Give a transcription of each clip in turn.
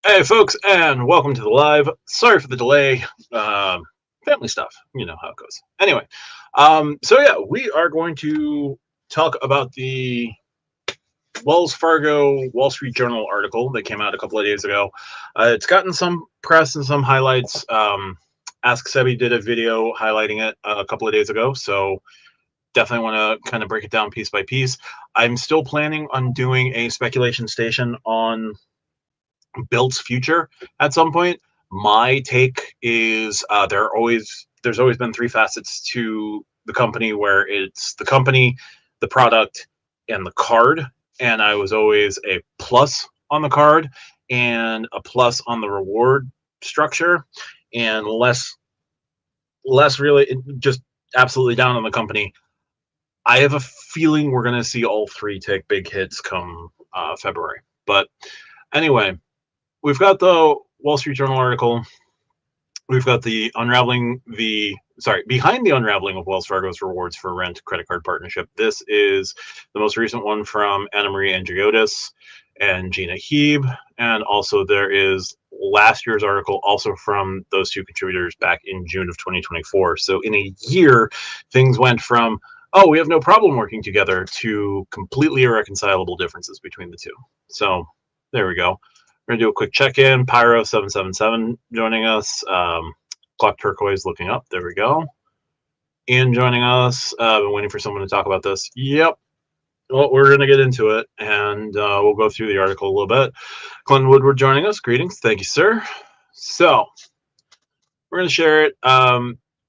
Hey, folks, and welcome to the live. Sorry for the delay. Family stuff. You know how it goes. Anyway, so yeah, we are going to talk about the Wells Fargo Wall Street Journal article that came out a couple of days ago. It's gotten some press and some highlights. Ask Sebi did a video highlighting it a couple of days ago, so definitely want to kind of break it down piece by piece. I'm still planning on doing a speculation station on Bilt's future at some point. My take is there's always been three facets to the company, where it's the company, the product, and the card. And I was always a plus on the card and a plus on the reward structure, and less really just absolutely down on the company. I have a feeling we're going to see all three take big hits come February. But anyway, we've got the Wall Street Journal article. We've got the behind the unraveling of Wells Fargo's rewards for rent credit card partnership. This is the most recent one from Anna Marie Andriotis and Gina Heeb. And also there is last year's article also from those two contributors back in June of 2024. So in a year, things went from, oh, we have no problem working together, to completely irreconcilable differences between the two. So there we go. We're going to do a quick check-in. Pyro777 joining us. Clock Turquoise looking up. There we go. Ian joining us. Been waiting for someone to talk about this. Yep. Well, we're going to get into it, and we'll go through the article a little bit. Clinton Woodward joining us. Greetings. Thank you, sir. So we're going to share it.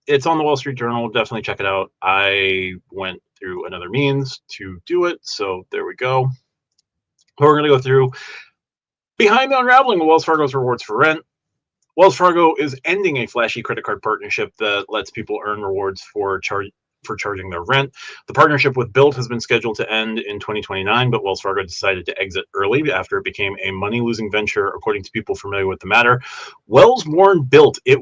It's on the Wall Street Journal. Definitely check it out. I went through another means to do it, so there we go. We're going to go through behind the unraveling of Wells Fargo's rewards for rent. Wells Fargo is ending a flashy credit card partnership that lets people earn rewards for charging their rent. The partnership with Bilt has been scheduled to end in 2029, but Wells Fargo decided to exit early after it became a money-losing venture, according to people familiar with the matter. Wells warned Bilt it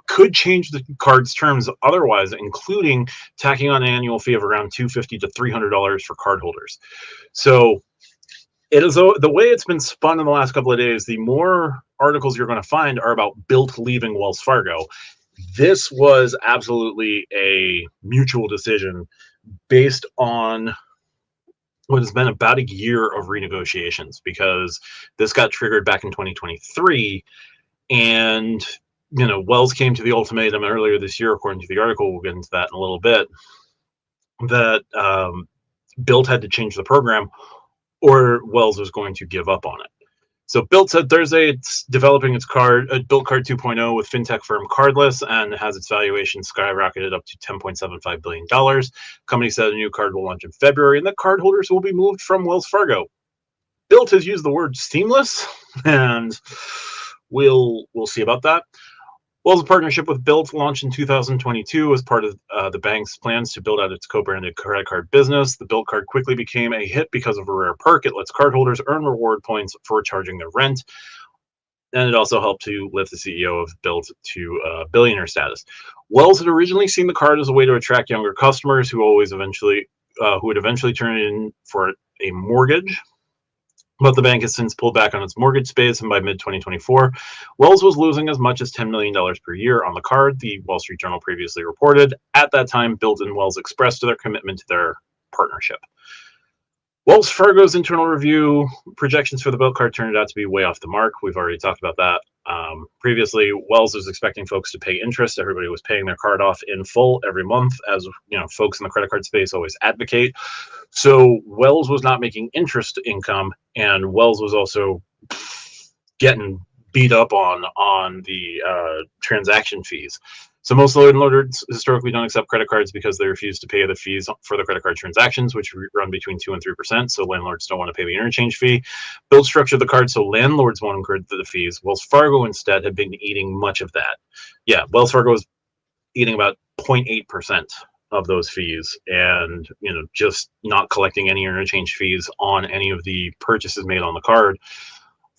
could change the card's terms otherwise, including tacking on an annual fee of around $250 to $300 for cardholders. So it is the way it's been spun in the last couple of days. The more articles you're going to find are about Bilt leaving Wells Fargo. This was absolutely a mutual decision based on what has been about a year of renegotiations, because this got triggered back in 2023, and Wells came to the ultimatum earlier this year, according to the article. We'll get into that in a little bit, that Bilt had to change the program, or Wells was going to give up on it. So Bilt said Thursday it's developing its card, Bilt Card 2.0, with fintech firm Cardless, and has its valuation skyrocketed up to $10.75 billion. The company said a new card will launch in February, and that cardholders will be moved from Wells Fargo. Bilt has used the word seamless, and we'll see about that. Wells' partnership with Bilt launched in 2022 as part of the bank's plans to build out its co-branded credit card business. The Bilt card quickly became a hit because of a rare perk. It lets cardholders earn reward points for charging their rent, and it also helped to lift the CEO of Bilt to billionaire status. Wells had originally seen the card as a way to attract younger customers who would eventually turn it in for a mortgage. But the bank has since pulled back on its mortgage space, and by mid-2024, Wells was losing as much as $10 million per year on the card, the Wall Street Journal previously reported. At that time, Bilt and Wells expressed their commitment to their partnership. Wells Fargo's internal review projections for the Bilt card turned out to be way off the mark. We've already talked about that. Previously, Wells was expecting folks to pay interest. Everybody was paying their card off in full every month, as folks in the credit card space always advocate. So Wells was not making interest income, and Wells was also getting beat up on the transaction fees. So most landlords historically don't accept credit cards because they refuse to pay the fees for the credit card transactions, which run between 2% and 3%. So landlords don't want to pay the interchange fee. Bilt structured the card so landlords won't incur the fees. Wells Fargo instead had been eating much of that. Yeah, Wells Fargo was eating about 0.8% of those fees, and just not collecting any interchange fees on any of the purchases made on the card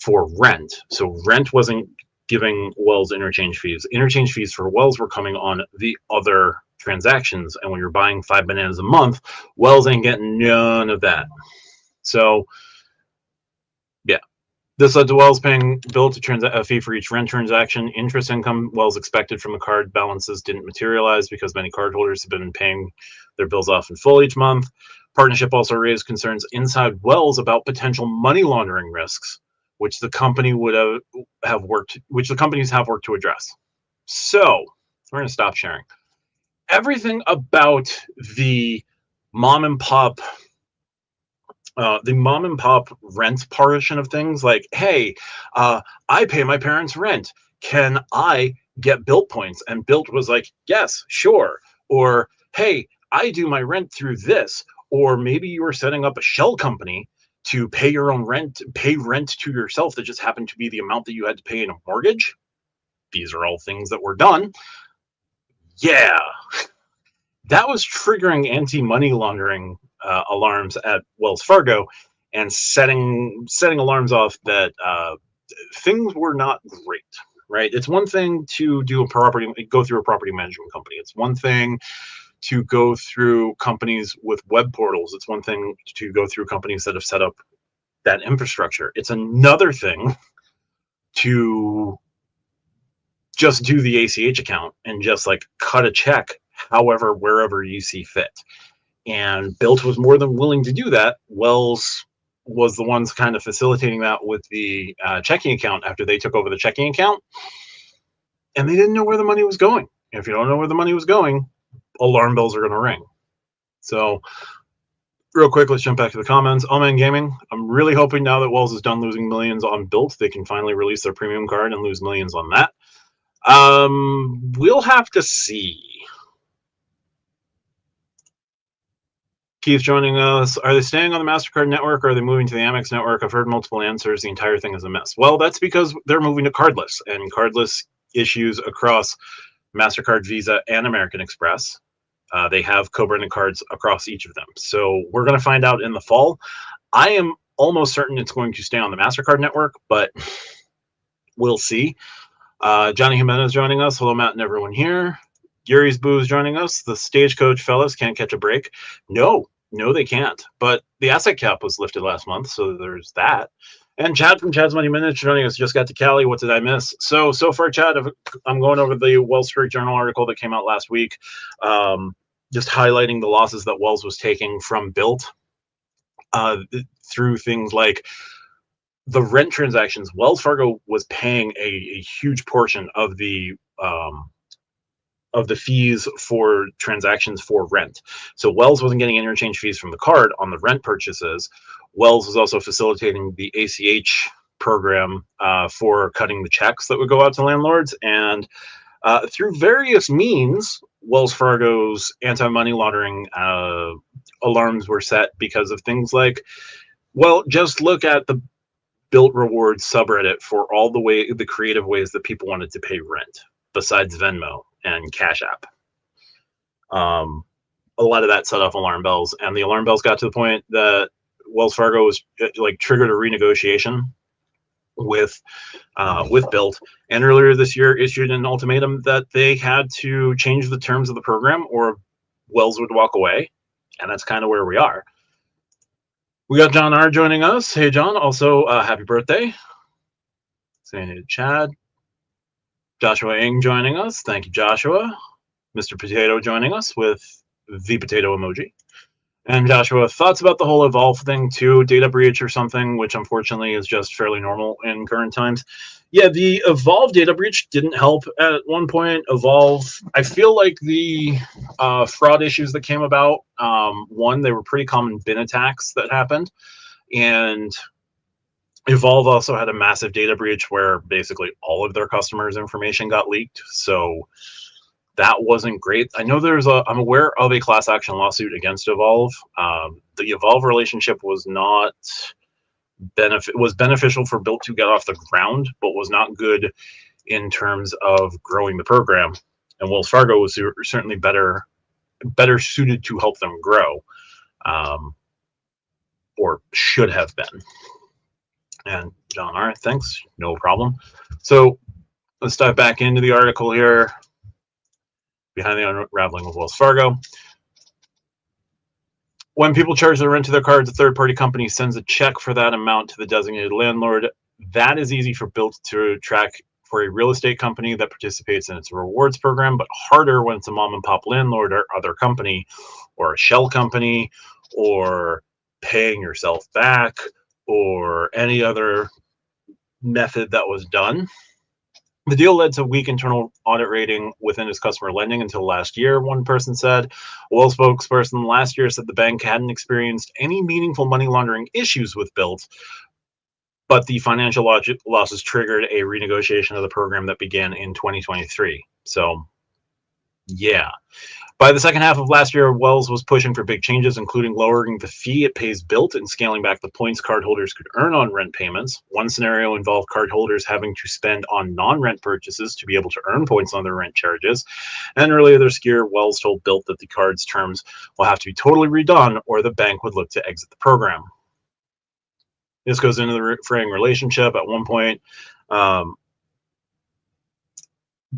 for rent. So rent wasn't giving Wells interchange fees. Interchange fees for Wells were coming on the other transactions, and when you're buying 5 bananas a month, Wells ain't getting none of that. So yeah, This led to Wells paying Bilt a fee for each rent transaction. Interest income Wells expected from the card balances didn't materialize because many cardholders have been paying their bills off in full each month. Partnership also raised concerns inside Wells about potential money laundering risks, which the company which the companies have worked to address. So we're going to stop sharing everything about the mom and pop rent portion of things. Like, hey, I pay my parents rent, can I get Bilt points? And Bilt was like, yes, sure. Or, hey, I do my rent through this. Or maybe you were setting up a shell company to pay your own rent, pay rent to yourself that just happened to be the amount that you had to pay in a mortgage. These are all things that were done. Yeah, that was triggering anti-money laundering alarms at Wells Fargo, and setting alarms off that things were not great. Right? It's one thing to go through a property management company. It's one thing to go through companies with web portals. It's one thing to go through companies that have set up that infrastructure. It's another thing to just do the ACH account and just like cut a check however, wherever you see fit. And Bilt was more than willing to do that. Wells was the ones kind of facilitating that with the checking account after they took over the checking account. And they didn't know where the money was going. And if you don't know where the money was going, alarm bells are going to ring. So real quick, let's jump back to the comments. Oh man Gaming, I'm really hoping now that Wells is done losing millions on Bilt, they can finally release their premium card and lose millions on that. We'll have to see. Keith joining us. Are they staying on the MasterCard network or are they moving to the Amex network? I've heard multiple answers. The entire thing is a mess. Well, that's because they're moving to Cardless, and Cardless issues across MasterCard, Visa, and American Express. They have co-branded cards across each of them. So we're going to find out in the fall. I am almost certain it's going to stay on the MasterCard network, but we'll see. Johnny Jimenez joining us. Hello, Matt and everyone here. Yuri's Booze joining us. The Stagecoach fellas can't catch a break. No, they can't. But the asset cap was lifted last month, so there's that. And Chad from Chad's Money Minutes joining us. Just got to Cali. What did I miss? So far, Chad, I'm going over the Wall Street Journal article that came out last week, just highlighting the losses that Wells was taking from Bilt through things like the rent transactions. Wells Fargo was paying a huge portion of the fees for transactions for rent. So Wells wasn't getting interchange fees from the card on the rent purchases. Wells was also facilitating the ACH program for cutting the checks that would go out to landlords. And through various means, Wells Fargo's anti-money laundering alarms were set because of things like, well, just look at the Bilt Rewards subreddit for all the creative ways that people wanted to pay rent besides Venmo and Cash App. A lot of that set off alarm bells, and the alarm bells got to the point that Wells Fargo was triggered a renegotiation with Bilt, and earlier this year issued an ultimatum that they had to change the terms of the program or Wells would walk away, and that's kind of where we are. We got John R joining us. Hey John, also happy birthday. Saying hey to Chad. Joshua Ng joining us. Thank you, Joshua. Mr. Potato joining us with the potato emoji. And Joshua, thoughts about the whole Evolve thing too? Data breach or something, which unfortunately is just fairly normal in current times. Yeah, the Evolve data breach didn't help at one point. Evolve, I feel like the fraud issues that came about, one, they were pretty common bin attacks that happened. And Evolve also had a massive data breach where basically all of their customers' information got leaked. So that wasn't great. I know I'm aware of a class action lawsuit against Evolve. The Evolve relationship was not beneficial for Bilt to get off the ground, but was not good in terms of growing the program. And Wells Fargo was certainly better suited to help them grow, or should have been. And John R, thanks, no problem. So let's dive back into the article here. Behind the unraveling of Wells Fargo. When people charge the rent to their cards, a third-party company sends a check for that amount to the designated landlord. That is easy for Bilt to track for a real estate company that participates in its rewards program, but harder when it's a mom and pop landlord or other company or a shell company or paying yourself back or any other method that was done. The deal led to weak internal audit rating within its customer lending until last year, one person said. A Wells spokesperson last year said the bank hadn't experienced any meaningful money laundering issues with Bilt, but the financial losses triggered a renegotiation of the program that began in 2023. So, yeah. By the second half of last year, Wells was pushing for big changes, including lowering the fee it pays Bilt and scaling back the points cardholders could earn on rent payments. One scenario involved cardholders having to spend on non-rent purchases to be able to earn points on their rent charges. And earlier this year, Wells told Bilt that the card's terms will have to be totally redone or the bank would look to exit the program. This goes into the fraying relationship. At one point,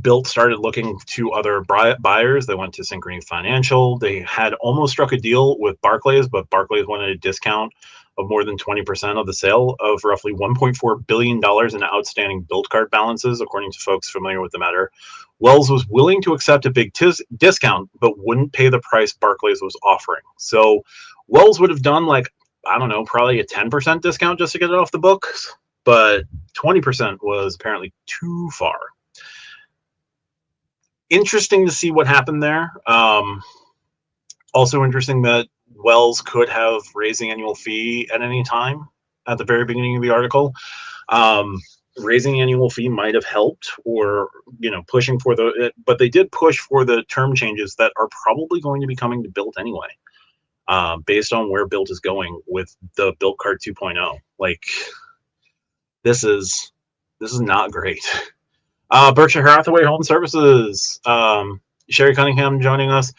Bilt started looking to other buyers. They went to Synchrony Financial. They had almost struck a deal with Barclays, but Barclays wanted a discount of more than 20% of the sale of roughly $1.4 billion in outstanding Bilt card balances, according to folks familiar with the matter. Wells was willing to accept a big discount, but wouldn't pay the price Barclays was offering. So Wells would have done, like, I don't know, probably a 10% discount just to get it off the books, but 20% was apparently too far. Interesting to see what happened there. Also interesting that Wells could have raised the annual fee at any time at the very beginning of the article. Raising the annual fee might have helped, or, you know, pushing for but they did push for the term changes that are probably going to be coming to Bilt anyway, based on where Bilt is going with the Bilt Card 2.0. Like, this is not great. Berkshire Hathaway Home Services. Sherry Cunningham joining us.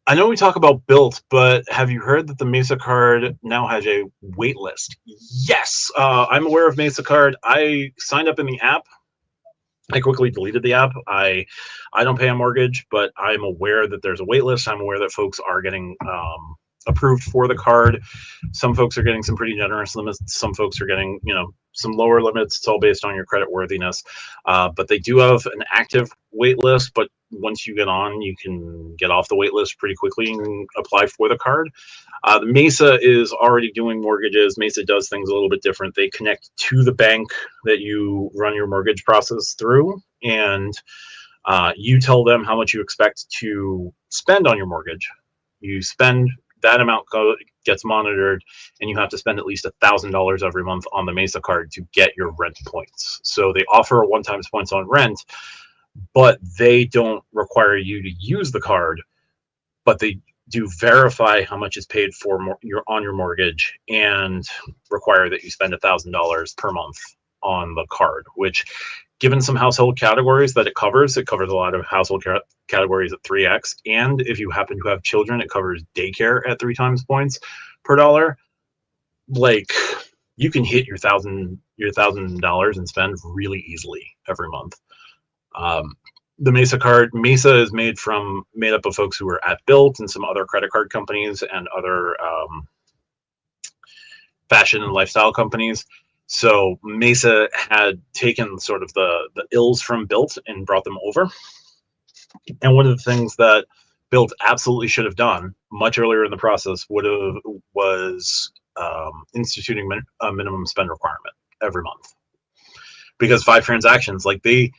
I know we talk about Bilt, but have you heard that the Mesa card now has a wait list? Yes, I'm aware of Mesa card. I signed up in the app. I quickly deleted the app. I don't pay a mortgage, but I'm aware that there's a wait list. I'm aware that folks are getting approved for the card. Some folks are getting some pretty generous limits. Some folks are getting, you know, some lower limits. It's all based on your credit worthiness. But they do have an active wait list. But once you get on, you can get off the wait list pretty quickly and apply for the card. Mesa is already doing mortgages. Mesa does things a little bit different. They connect to the bank that you run your mortgage process through, and you tell them how much you expect to spend on your mortgage. You spend that amount, gets monitored, and you have to spend at least $1,000 every month on the Mesa card to get your rent points. So they offer one-time points on rent, but they don't require you to use the card, but they do verify how much is paid for on your mortgage and require that you spend $1,000 per month on the card, which, given some household categories that it covers a lot of household categories at 3x. And if you happen to have children, it covers daycare at 3 times points per dollar. Like, you can hit your $1,000 and spend really easily every month. The Mesa card, Mesa is made up of folks who are at Bilt and some other credit card companies and other fashion and lifestyle companies. So Mesa had taken sort of the ills from Bilt and brought them over. And one of the things that Bilt absolutely should have done much earlier in the process was instituting a minimum spend requirement every month. Because 5 transactions, like they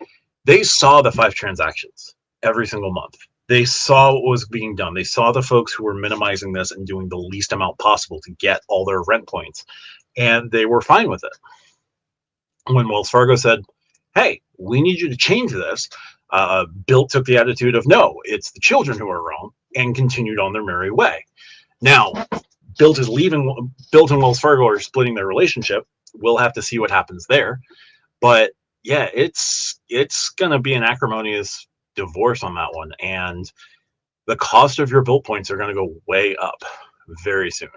saw the 5 transactions every single month. They saw what was being done. They saw the folks who were minimizing this and doing the least amount possible to get all their rent points. And they were fine with it. When Wells Fargo said, hey, we need you to change this, Bilt took the attitude of, no, it's the children who are wrong, and continued on their merry way. Now, Bilt is leaving. Bilt and Wells Fargo are splitting their relationship. We'll have to see what happens there. But yeah, it's going to be an acrimonious divorce on that one. And the cost of your Bilt points are going to go way up very soon.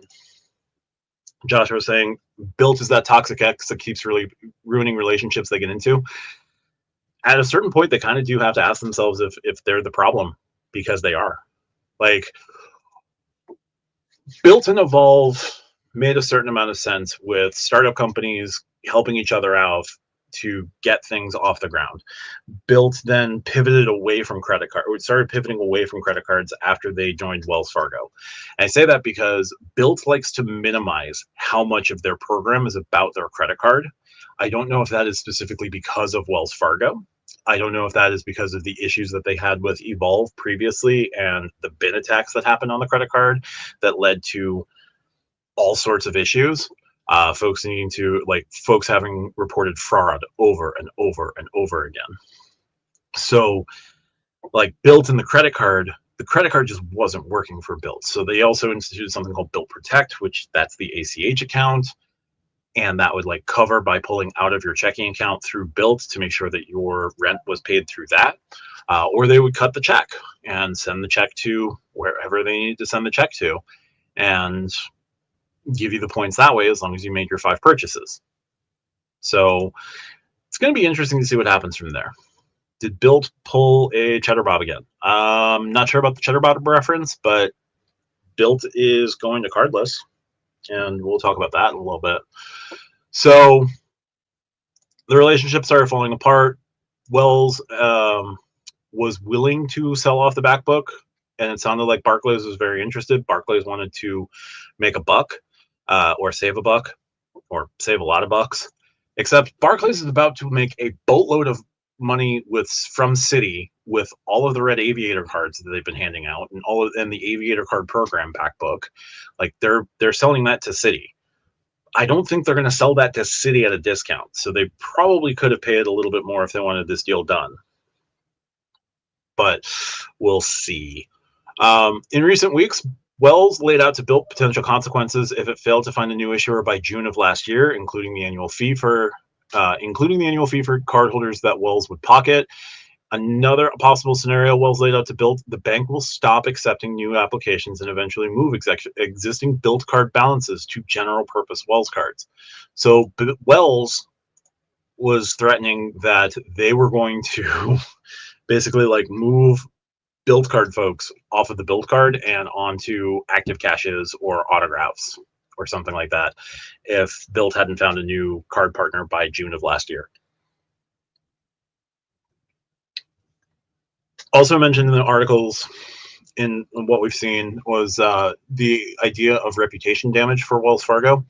Joshua was saying, Bilt is that toxic ex that keeps really ruining relationships they get into. At a certain point, they kind of do have to ask themselves if they're the problem, because they are. Like, Bilt and Evolve made a certain amount of sense with startup companies helping each other out to get things off the ground. Bilt then pivoted away from credit card. Started pivoting away from credit cards after they joined Wells Fargo. And I say that because Bilt likes to minimize how much of their program is about their credit card. I don't know if that is specifically because of Wells Fargo. I don't know if that is because of the issues that they had with Evolve previously and the bin attacks that happened on the credit card that led to all sorts of issues. Folks having reported fraud over and over and over again. So like Bilt and the credit card just wasn't working for Bilt. So they also instituted something called Bilt Protect, which that's the ACH account. And that would like cover by pulling out of your checking account through Bilt to make sure that your rent was paid through that. Or they would cut the check and send the check to wherever they needed to send the check to and give you the points that way as long as you made your 5 purchases. So it's going to be interesting to see what happens from there. Did Bilt pull a Cheddar Bob again? Not sure about the Cheddar Bob reference, but Bilt is going to Cardless, and we'll talk about that in a little bit. So the relationship started falling apart. Wells was willing to sell off the back book, and it sounded like Barclays was very interested. Barclays wanted to make a buck, or save a buck, or save a lot of bucks. Except Barclays is about to make a boatload of money from Citi with all of the red aviator cards that they've been handing out and the aviator card program back book. Like they're selling that to Citi. I don't think they're going to sell that to Citi at a discount. So they probably could have paid a little bit more if they wanted this deal done. But we'll see. In recent weeks, Wells laid out to Bilt potential consequences if it failed to find a new issuer by June of last year, including the annual fee for cardholders that Wells would pocket. Another possible scenario Wells laid out to Bilt: the bank will stop accepting new applications and eventually move existing Bilt card balances to general purpose Wells cards. So Wells was threatening that they were going to basically like move Bilt card folks off of the Bilt card and onto active caches or autographs or something like that if Bilt hadn't found a new card partner by June of last year. Also mentioned in the articles in what we've seen was the idea of reputation damage for Wells Fargo.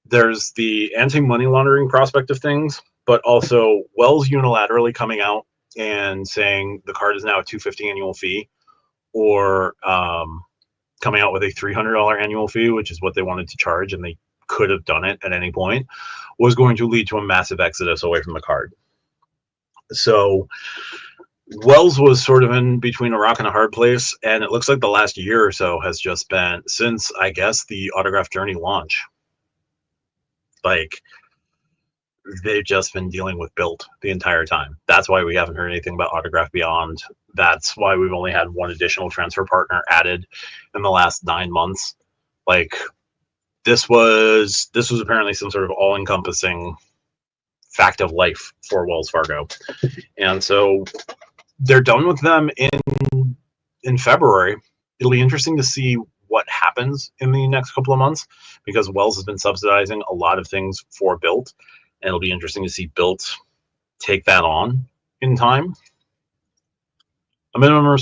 There's the anti-money laundering prospect of things, but also Wells unilaterally coming out and saying the card is now a $250 annual fee, or coming out with a $300 annual fee, which is what they wanted to charge, and they could have done it at any point, was going to lead to a massive exodus away from the card. So Wells was sort of in between a rock and a hard place, and it looks like the last year or so has just been since, I guess, the Autograph Journey launch. Like, they've just been dealing with Bilt the entire time. That's why we haven't heard anything about Autograph Beyond. That's why we've only had one additional transfer partner added in the last 9 months. Like, this was apparently some sort of all-encompassing fact of life for Wells Fargo. And so they're done with them in February. It'll be interesting to see what happens in the next couple of months, because Wells has been subsidizing a lot of things for Bilt. And it'll be interesting to see Bilt take that on in time. A minimum,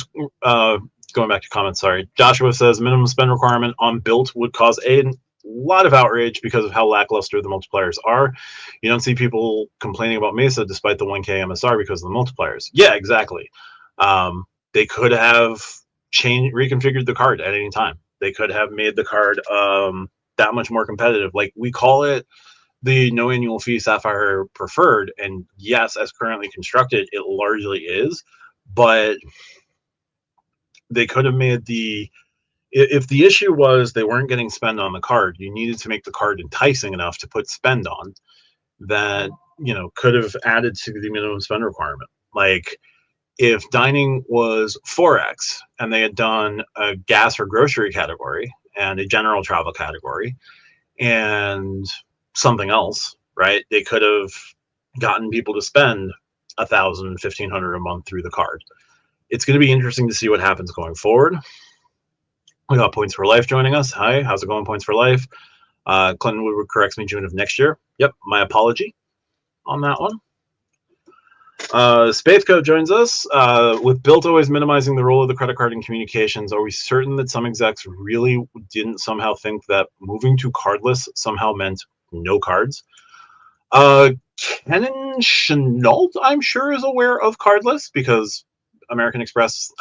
going back to comments, sorry. Joshua says minimum spend requirement on Bilt would cause a lot of outrage because of how lackluster the multipliers are. You don't see people complaining about Mesa despite the 1K MSR because of the multipliers. Yeah, exactly. They could have reconfigured the card at any time. They could have made the card that much more competitive. Like, we call it the no annual fee Sapphire Preferred, and yes, as currently constructed, it largely is, but they could have made if the issue was they weren't getting spend on the card, you needed to make the card enticing enough to put spend on, that, you know, could have added to the minimum spend requirement. Like, if dining was 4x and they had done a gas or grocery category and a general travel category and something else, right? They could have gotten people to spend $1,000, $1,500 a month through the card. It's going to be interesting to see what happens going forward. We got Points for Life joining us. Hi, how's it going, Points for Life? Clinton Woodward corrects me June of next year. Yep, my apology on that one. Spathco joins us. With Bilt always minimizing the role of the credit card in communications, are we certain that some execs really didn't somehow think that moving to cardless somehow meant no cards? Kenan Chenault, I'm sure, is aware of cardless because American Express,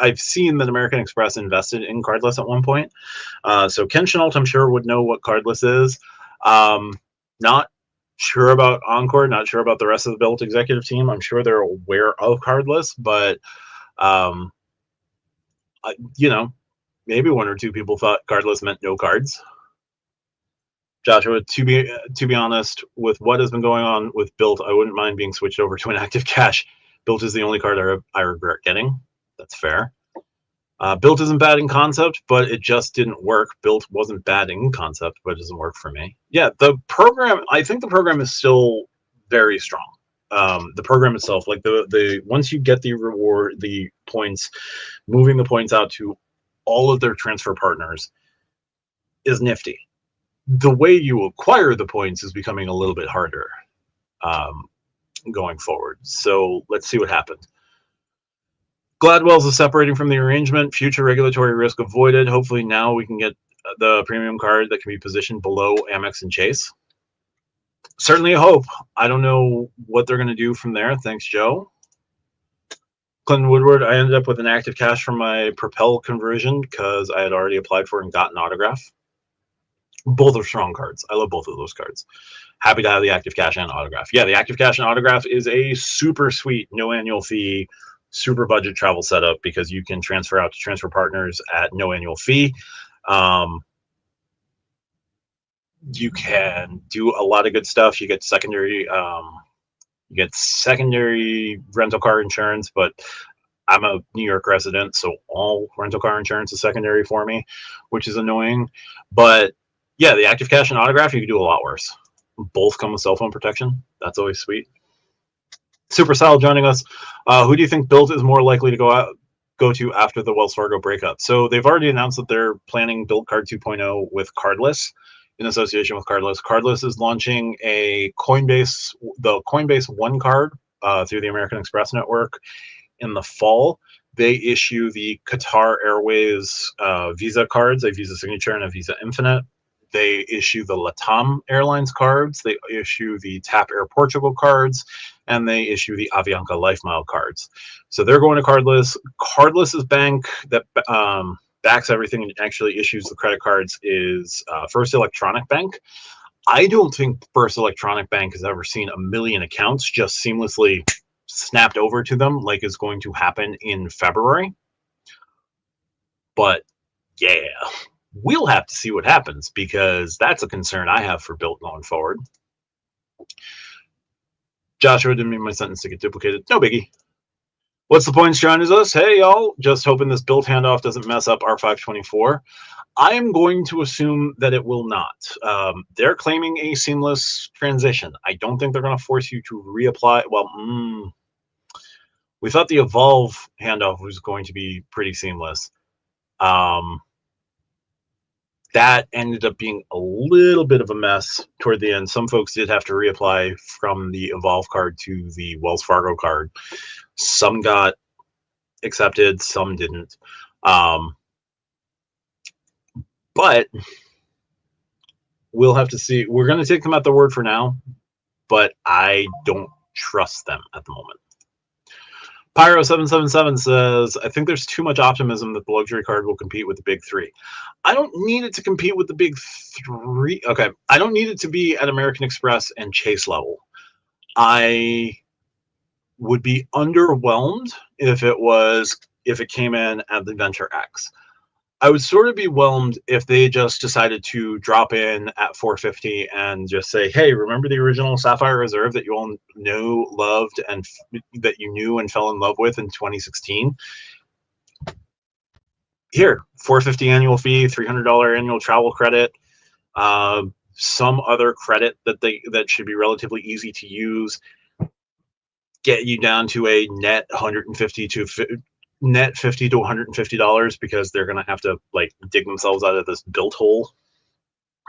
I've seen that American Express invested in cardless at one point. So Ken Chenault, I'm sure, would know what cardless is. Not sure about Encore, not sure about the rest of the Bilt executive team. I'm sure they're aware of cardless, but you know, maybe one or two people thought cardless meant no cards. Joshua, to be honest, with what has been going on with Bilt, I wouldn't mind being switched over to an active cash. Bilt is the only card I regret getting. That's fair. Bilt isn't bad in concept, but it just didn't work. Bilt wasn't bad in concept, but it doesn't work for me. Yeah, the program, I think the program is still very strong. The program itself, like the once you get the reward, the points, moving the points out to all of their transfer partners is nifty. The way you acquire the points is becoming a little bit harder going forward. So let's see what happens. Gladwell's is separating from the arrangement. Future regulatory risk avoided. Hopefully now we can get the premium card that can be positioned below Amex and Chase. Certainly a hope. I don't know what they're going to do from there. Thanks, Joe. Clinton Woodward, I ended up with an active cash from my Propel conversion because I had already applied for and gotten autograph. Both are strong cards. I love both of those cards. Happy to have the active cash and autograph. Yeah, the active cash and autograph is a super sweet, no annual fee, super budget travel setup because you can transfer out to transfer partners at no annual fee. You can do a lot of good stuff. You get secondary rental car insurance, but I'm a New York resident, so all rental car insurance is secondary for me, which is annoying. But yeah, the active cash and autograph, you can do a lot worse. Both come with cell phone protection. That's always sweet. Super Sal joining us. Who do you think Bilt is more likely to go to after the Wells Fargo breakup? So they've already announced that they're planning Bilt Card 2.0 with Cardless in association with Cardless. Cardless is launching the Coinbase One card through the American Express network in the fall. They issue the Qatar Airways Visa cards, a Visa Signature and a Visa Infinite. They issue the Latam Airlines cards. They issue the TAP Air Portugal cards, and they issue the Avianca LifeMile cards. So they're going to Cardless. Cardless's bank that backs everything and actually issues the credit cards is First Electronic Bank. I don't think First Electronic Bank has ever seen a million accounts just seamlessly snapped over to them like is going to happen in February. But yeah, we'll have to see what happens because that's a concern I have for Bilt going forward. Joshua, didn't mean my sentence to get duplicated. No biggie. What's the point, John? Is us? Hey, y'all. Just hoping this Bilt handoff doesn't mess up R524. I am going to assume that it will not. They're claiming a seamless transition. I don't think they're going to force you to reapply. Well, we thought the Evolve handoff was going to be pretty seamless. That ended up being a little bit of a mess toward the end. Some folks did have to reapply from the Evolve card to the Wells Fargo card. Some got accepted, some didn't. But we'll have to see. We're going to take them at their word for now, but I don't trust them at the moment. Pyro777 says, I think there's too much optimism that the luxury card will compete with the big three. I don't need it to compete with the big three. Okay. I don't need it to be at American Express and Chase level. I would be underwhelmed if it came in at the Venture X. I would sort of be whelmed if they just decided to drop in at 450 and just say, hey, remember the original Sapphire Reserve that you all knew, loved, and that you knew and fell in love with in 2016? Here, 450 annual fee, $300 annual travel credit, some other credit that should be relatively easy to use, get you down to a net $50 to $150 because they're going to have to like dig themselves out of this Bilt hole.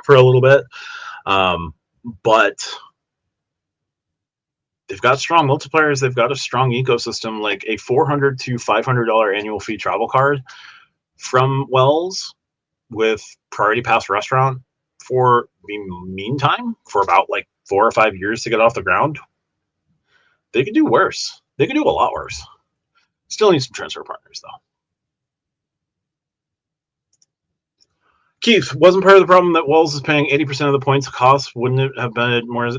for a little bit. But they've got strong multipliers. They've got a strong ecosystem, like a $400 to $500 annual fee travel card from Wells with Priority Pass Restaurant for the meantime, for about like 4 or 5 years to get off the ground. They could do worse. They could do a lot worse. Still need some transfer partners, though. Keith, wasn't part of the problem that Wells is paying 80% of the points cost? Wouldn't it have been more?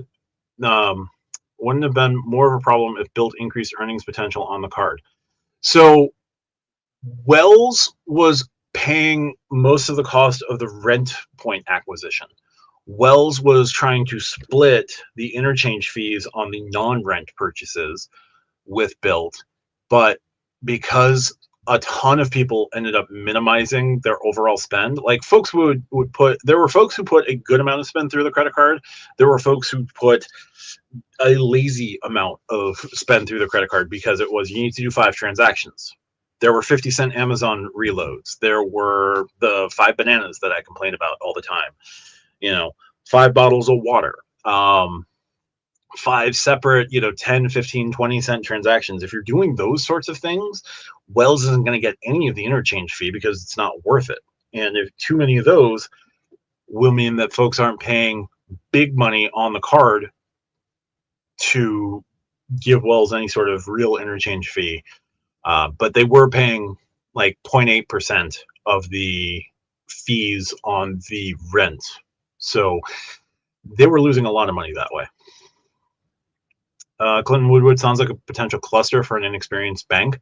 Wouldn't have been more of a problem if Bilt increased earnings potential on the card? So Wells was paying most of the cost of the rent point acquisition. Wells was trying to split the interchange fees on the non-rent purchases with Bilt, but because a ton of people ended up minimizing their overall spend, like folks would put, there were folks who put a good amount of spend through the credit card. There were folks who put a lazy amount of spend through the credit card because it was, you need to do 5 transactions. There were 50-cent Amazon reloads. There were the 5 bananas that I complain about all the time. 5 bottles of water. 5 separate, 10, 15, 20-cent transactions. If you're doing those sorts of things, Wells isn't going to get any of the interchange fee because it's not worth it. And if too many of those will mean that folks aren't paying big money on the card to give Wells any sort of real interchange fee. But they were paying like 0.8% of the fees on the rent. So they were losing a lot of money that way. Clinton Woodward sounds like a potential cluster for an inexperienced bank.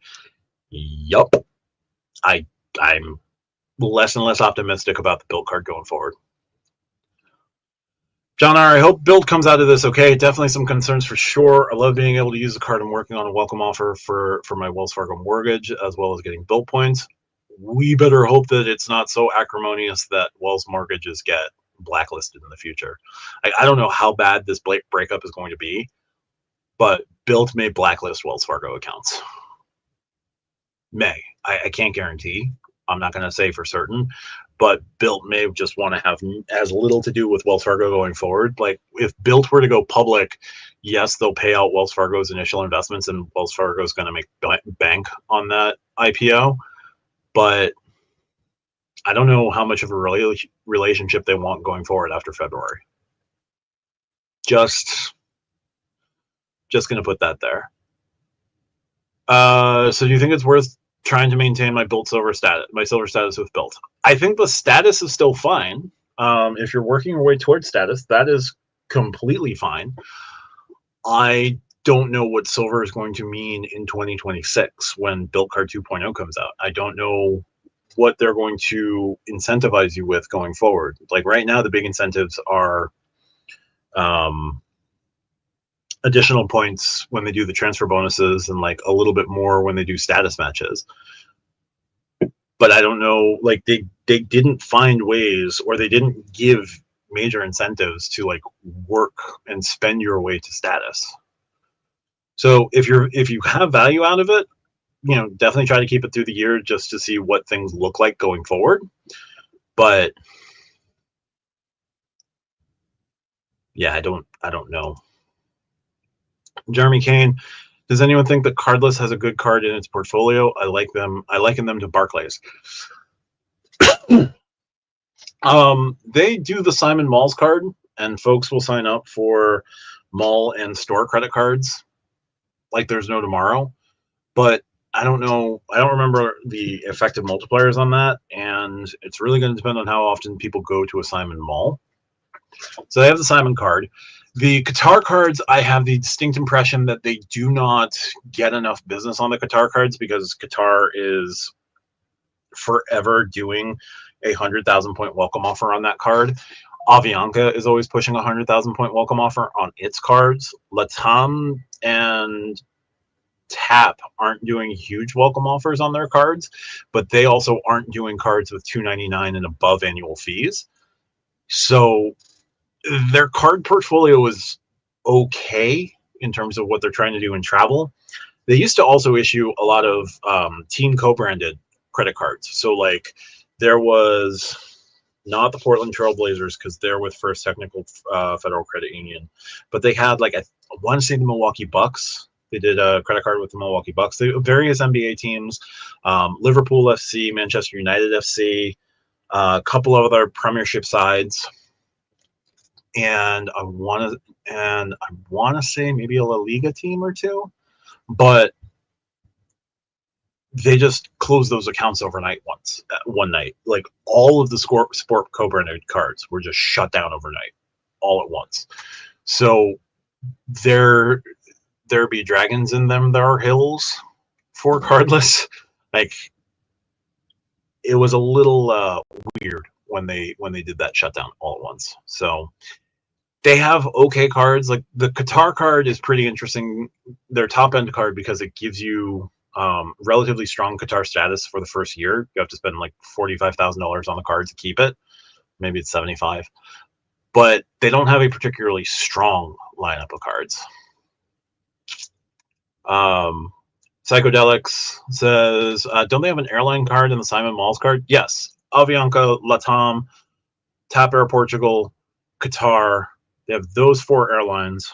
Yup. I'm less and less optimistic about the Bilt card going forward. John R., I hope Bilt comes out of this okay. Definitely some concerns for sure. I love being able to use the card. I'm working on a welcome offer for my Wells Fargo mortgage, as well as getting Bilt points. We better hope that it's not so acrimonious that Wells mortgages get blacklisted in the future. I don't know how bad this breakup is going to be, but Bilt may blacklist Wells Fargo accounts. May. I can't guarantee. I'm not going to say for certain, but Bilt may just want to have as little to do with Wells Fargo going forward. Like if Bilt were to go public, yes, they'll pay out Wells Fargo's initial investments and Wells Fargo is going to make bank on that IPO. But I don't know how much of a relationship they want going forward after February. Just going to put that there. So do you think it's worth trying to maintain my silver status with Bilt? I think the status is still fine. If you're working your way towards status, that is completely fine. I don't know what silver is going to mean in 2026 when Bilt Card 2.0 comes out. I don't know what they're going to incentivize you with going forward. Like right now, the big incentives are additional points when they do the transfer bonuses and like a little bit more when they do status matches. But I don't know, like they didn't find ways, or they didn't give major incentives to like work and spend your way to status. So if you have value out of it, definitely try to keep it through the year just to see what things look like going forward. But yeah, I don't know. Jeremy Kane, does anyone think that Cardless has a good card in its portfolio? I liken them to Barclays. They do the Simon Malls card, and folks will sign up for mall and store credit cards like there's no tomorrow. But I don't know. I don't remember the effective multipliers on that, and it's really going to depend on how often people go to a Simon Mall. So they have the Simon card. The Qatar cards, I have the distinct impression that they do not get enough business on the Qatar cards because Qatar is forever doing a 100,000 point welcome offer on that card. Avianca is always pushing a 100,000 point welcome offer on its cards. Latam and TAP aren't doing huge welcome offers on their cards, but they also aren't doing cards with $299 and above annual fees. So their card portfolio is okay in terms of what they're trying to do in travel. They used to also issue a lot of team co-branded credit cards. So like there was not the Portland Trailblazers, because they're with First Technical Federal Credit Union, but they had like I want to say the Milwaukee Bucks. They did a credit card with the Milwaukee Bucks. They, various NBA teams, Liverpool FC, Manchester United FC, a couple of other Premiership sides, and I want to say maybe a La Liga team or two, but they just closed those accounts overnight one night. Like all of the sport co-branded cards were just shut down overnight, all at once. So there be dragons in them. There are hills for Cardless. Like it was a little weird when they did that shutdown all at once. So they have okay cards. Like the Qatar card is pretty interesting. Their top end card, because it gives you relatively strong Qatar status for the first year. You have to spend like $45,000 on the card to keep it. Maybe it's 75, but they don't have a particularly strong lineup of cards. Psychedelics says, don't they have an airline card in the Simon Malls card? Yes. Avianca, Latam, TAP Air Portugal, Qatar. They have those 4 airlines.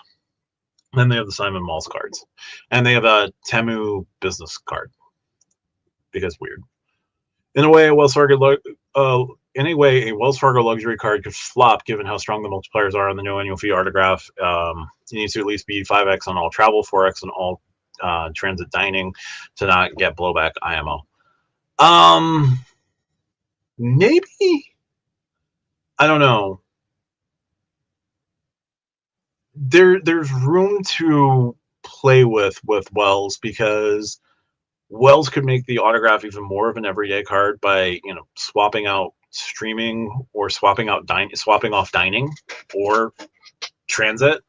Then they have the Simon Malls cards. And they have a Temu business card. Because weird. In a way, a Wells Fargo luxury card could flop given how strong the multipliers are on the no annual fee autograph. It needs to at least be 5x on all travel, 4x on all transit dining to not get blowback IMO. Maybe. I don't know. There's room to play with Wells, because Wells could make the autograph even more of an everyday card by, you know, swapping out streaming or swapping off dining or transit,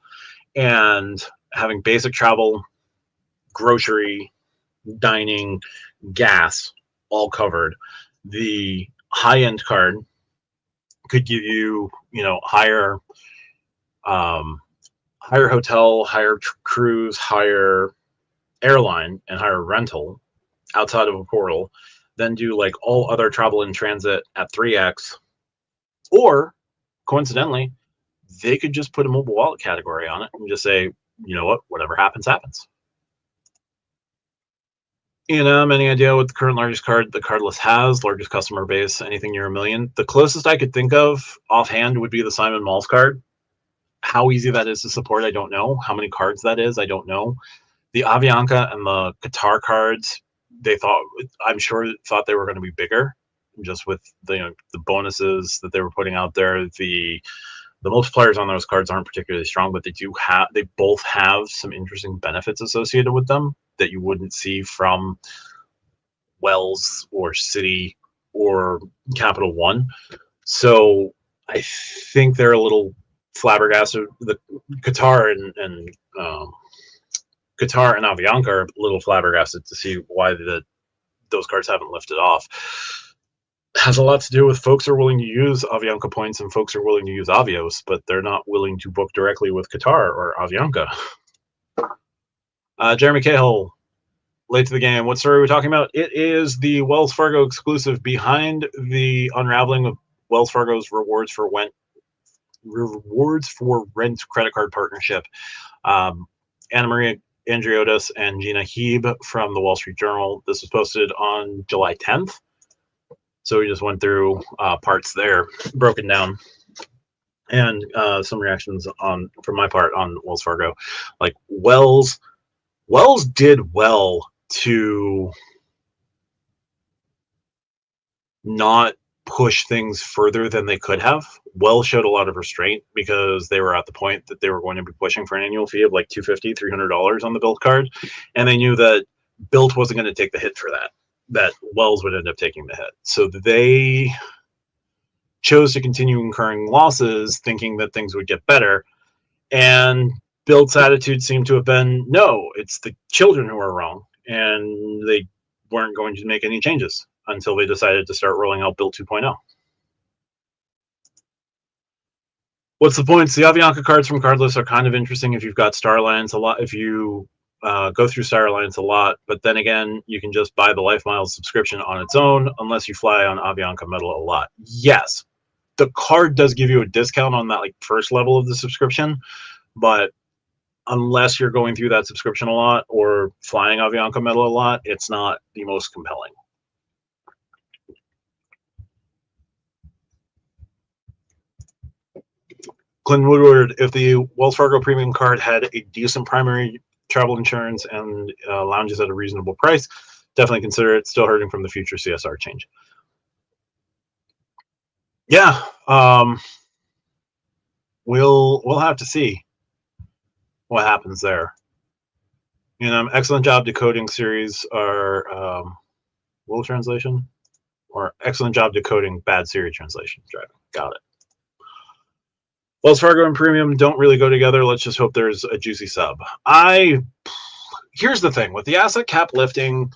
and having basic travel, grocery, dining, gas all covered. The high-end card could give you, you know, higher hotel, higher cruise, higher airline, and higher rental outside of a portal, then do like all other travel in transit at 3x, or coincidentally, they could just put a mobile wallet category on it and just say, you know what, whatever happens, happens. Any idea what the current largest card the Cardless has? Largest customer base, anything near 1 million? The closest I could think of offhand would be the Simon Malls card. How easy that is to support, I don't know. How many cards that is, I don't know. The Avianca and the Qatar cards, I'm sure thought they were going to be bigger, just with the bonuses that they were putting out there. The multipliers on those cards aren't particularly strong, but they both have some interesting benefits associated with them that you wouldn't see from Wells or Citi or Capital One. So I think they're a little flabbergasted. The Qatar and Avianca are a little flabbergasted to see why those cards haven't lifted off. Has a lot to do with folks are willing to use Avianca points and folks are willing to use Avios, but they're not willing to book directly with Qatar or Avianca. Jeremy Cahill, late to the game. What story are we talking about? It is the Wells Fargo exclusive behind the unraveling of Wells Fargo's rewards for rent credit card partnership. Anna Maria Andriotis and Gina Heeb from the Wall Street Journal. This was posted on July 10th. So we just went through parts there, broken down, and some reactions from my part on Wells Fargo. Like Wells did well to not push things further than they could have. Wells showed a lot of restraint because they were at the point that they were going to be pushing for an annual fee of like $250, $300 on the Bilt card, and they knew that Bilt wasn't going to take the hit for that Wells would end up taking the hit. So they chose to continue incurring losses, thinking that things would get better. And Bilt's attitude seemed to have been, no, it's the children who are wrong. And they weren't going to make any changes until they decided to start rolling out Bilt 2.0. What's the points? The Avianca cards from Cardless are kind of interesting if you've got Star Alliance a lot, if you go through Star Alliance a lot, but then again, you can just buy the Life Miles subscription on its own unless you fly on Avianca Metal a lot. Yes, the card does give you a discount on that like first level of the subscription, but unless you're going through that subscription a lot or flying Avianca Metal a lot, it's not the most compelling. Clinton Woodward, if the Wells Fargo premium card had a decent primary travel insurance and lounges at a reasonable price, definitely consider it. Still hurting from the future CSR change. Yeah, we'll have to see what happens there. You know, excellent job decoding series or Will translation, or excellent job decoding bad Siri translation. Driving, got it. Wells Fargo and premium don't really go together. Let's just hope there's a juicy sub. Here's the thing with the asset cap lifting,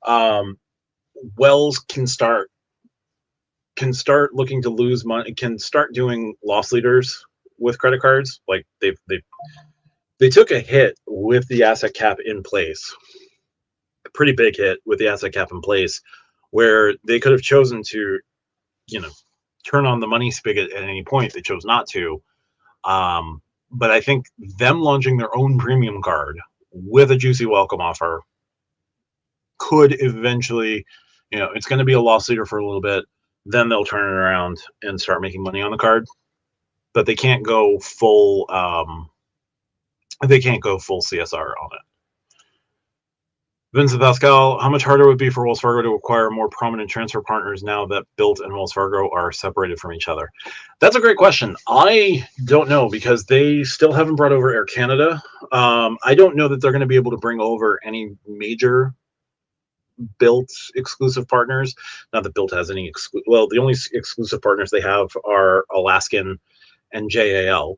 Wells can start looking to lose money, can start doing loss leaders with credit cards. Like they took a hit with the asset cap in place, a pretty big hit with the asset cap in place, where they could have chosen to, you know, turn on the money spigot at any point. They chose not to. But I think them launching their own premium card with a juicy welcome offer could eventually, you know, it's going to be a loss leader for a little bit. Then they'll turn it around and start making money on the card. But they can't go full. They can't go full CSR on it. Vincent Pascal, how much harder would it be for Wells Fargo to acquire more prominent transfer partners now that Bilt and Wells Fargo are separated from each other? That's a great question. I don't know, because they still haven't brought over Air Canada. I don't know that they're going to be able to bring over any major Bilt exclusive partners. Not that Bilt has any well, the only exclusive partners they have are Alaskan and JAL.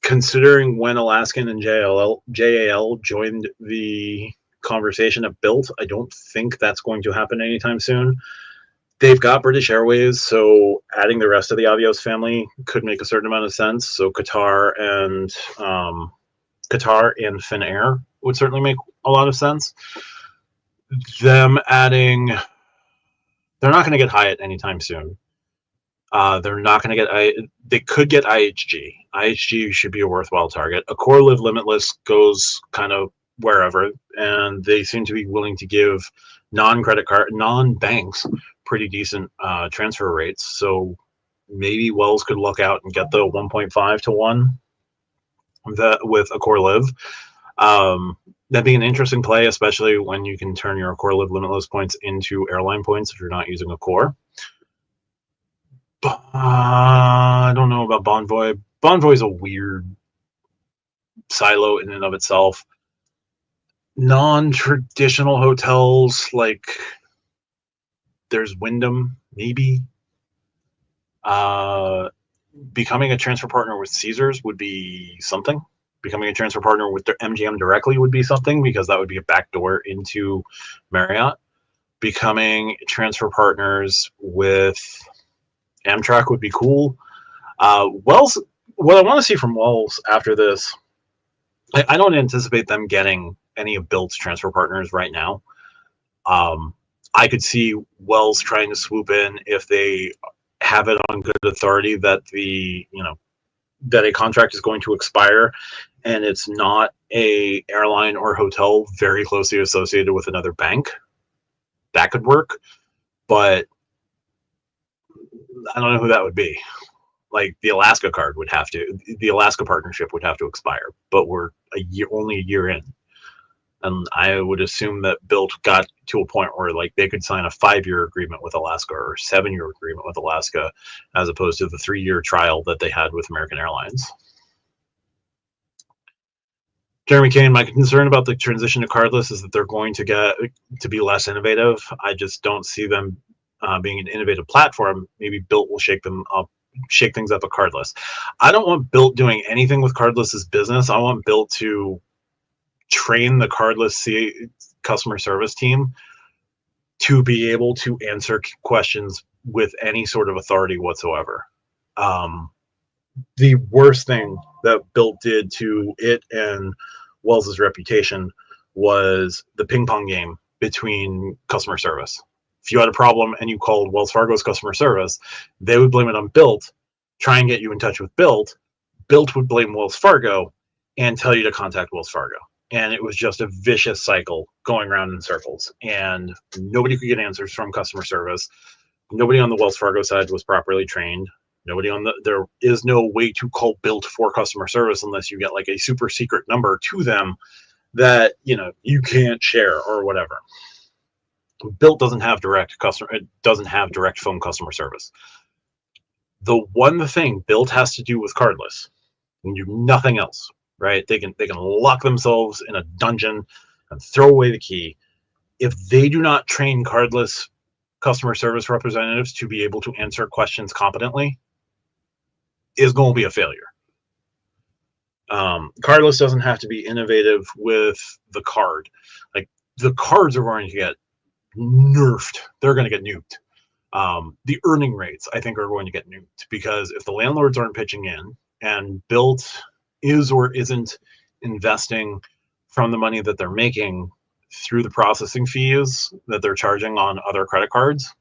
Considering when Alaskan and JAL joined the conversation at Bilt, I don't think that's going to happen anytime soon. They've got British Airways, so adding the rest of the Avios family could make a certain amount of sense. So Qatar and Finnair would certainly make a lot of sense. Them adding, they're not going to get Hyatt anytime soon. They're not going to get, they could get IHG. IHG should be a worthwhile target. Accor Live Limitless goes kind of wherever, and they seem to be willing to give non-credit card, non-banks pretty decent transfer rates. So maybe Wells could look out and get the 1.5 to 1 with Accor Live. That'd be an interesting play, especially when you can turn your Accor Live Limitless points into airline points if you're not using Accor. I don't know about Bonvoy. Bonvoy is a weird silo in and of itself. Non-traditional hotels, like there's Wyndham, maybe. Becoming a transfer partner with Caesars would be something. Becoming a transfer partner with their MGM directly would be something, because that would be a backdoor into Marriott. Becoming transfer partners with Amtrak would be cool. Wells, what I want to see from Wells after this, I don't anticipate them getting any of Bilt's transfer partners right now. I could see Wells trying to swoop in if they have it on good authority that that a contract is going to expire and it's not a airline or hotel very closely associated with another bank. That could work, but I don't know who that would be. Like the Alaska card would have to, the Alaska partnership would have to expire, but we're only a year in. And I would assume that Bilt got to a point where like they could sign a 5-year agreement with Alaska or 7-year agreement with Alaska, as opposed to the 3-year trial that they had with American Airlines. Jeremy Kane, my concern about the transition to cardless is that they're going to get to be less innovative. I just don't see them being an innovative platform. Maybe Bilt will shake things up at cardless. I don't want Bilt doing anything with cardless's business. I want Bilt to train the cardless customer service team to be able to answer questions with any sort of authority whatsoever. The worst thing that Bilt did to it and Wells's reputation was the ping pong game between customer service. If you had a problem and you called Wells Fargo's customer service, they would blame it on Bilt, try and get you in touch with Bilt. Bilt would blame Wells Fargo and tell you to contact Wells Fargo. And it was just a vicious cycle going around in circles. And nobody could get answers from customer service. Nobody on the Wells Fargo side was properly trained. There is no way to call Bilt for customer service unless you get like a super secret number to them that, you can't share or whatever. Bilt doesn't have direct phone customer service. The one thing Bilt has to do with Cardless, and do nothing else, right? They can lock themselves in a dungeon and throw away the key. If they do not train Cardless customer service representatives to be able to answer questions competently, is going to be a failure. Cardless doesn't have to be innovative with the card. Like, the cards are going to get nerfed. They're going to get nuked. The earning rates, I think, are going to get nuked, because if the landlords aren't pitching in and Bilt is or isn't investing from the money that they're making through the processing fees that they're charging on other credit cards,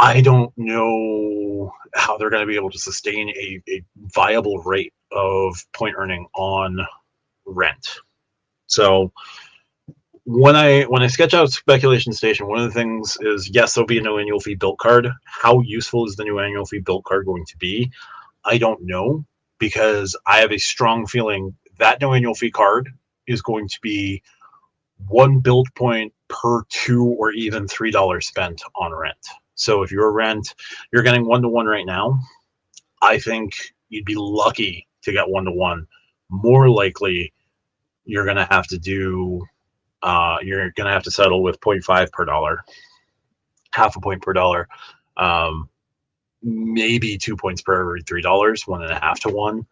I don't know how they're going to be able to sustain a viable rate of point earning on rent. So when I sketch out Speculation Station, one of the things is, yes, there'll be a no annual fee Bilt card. How useful is the new annual fee Bilt card going to be? I don't know, because I have a strong feeling that no annual fee card is going to be 1 Bilt point per $2 or even $3 spent on rent. So if you're getting 1-to-1 right now, I think you'd be lucky to get 1-to-1. More likely, you're going to have to settle with 0.5 per dollar, half a point per dollar, maybe 2 points per every $3, 1.5 to 1.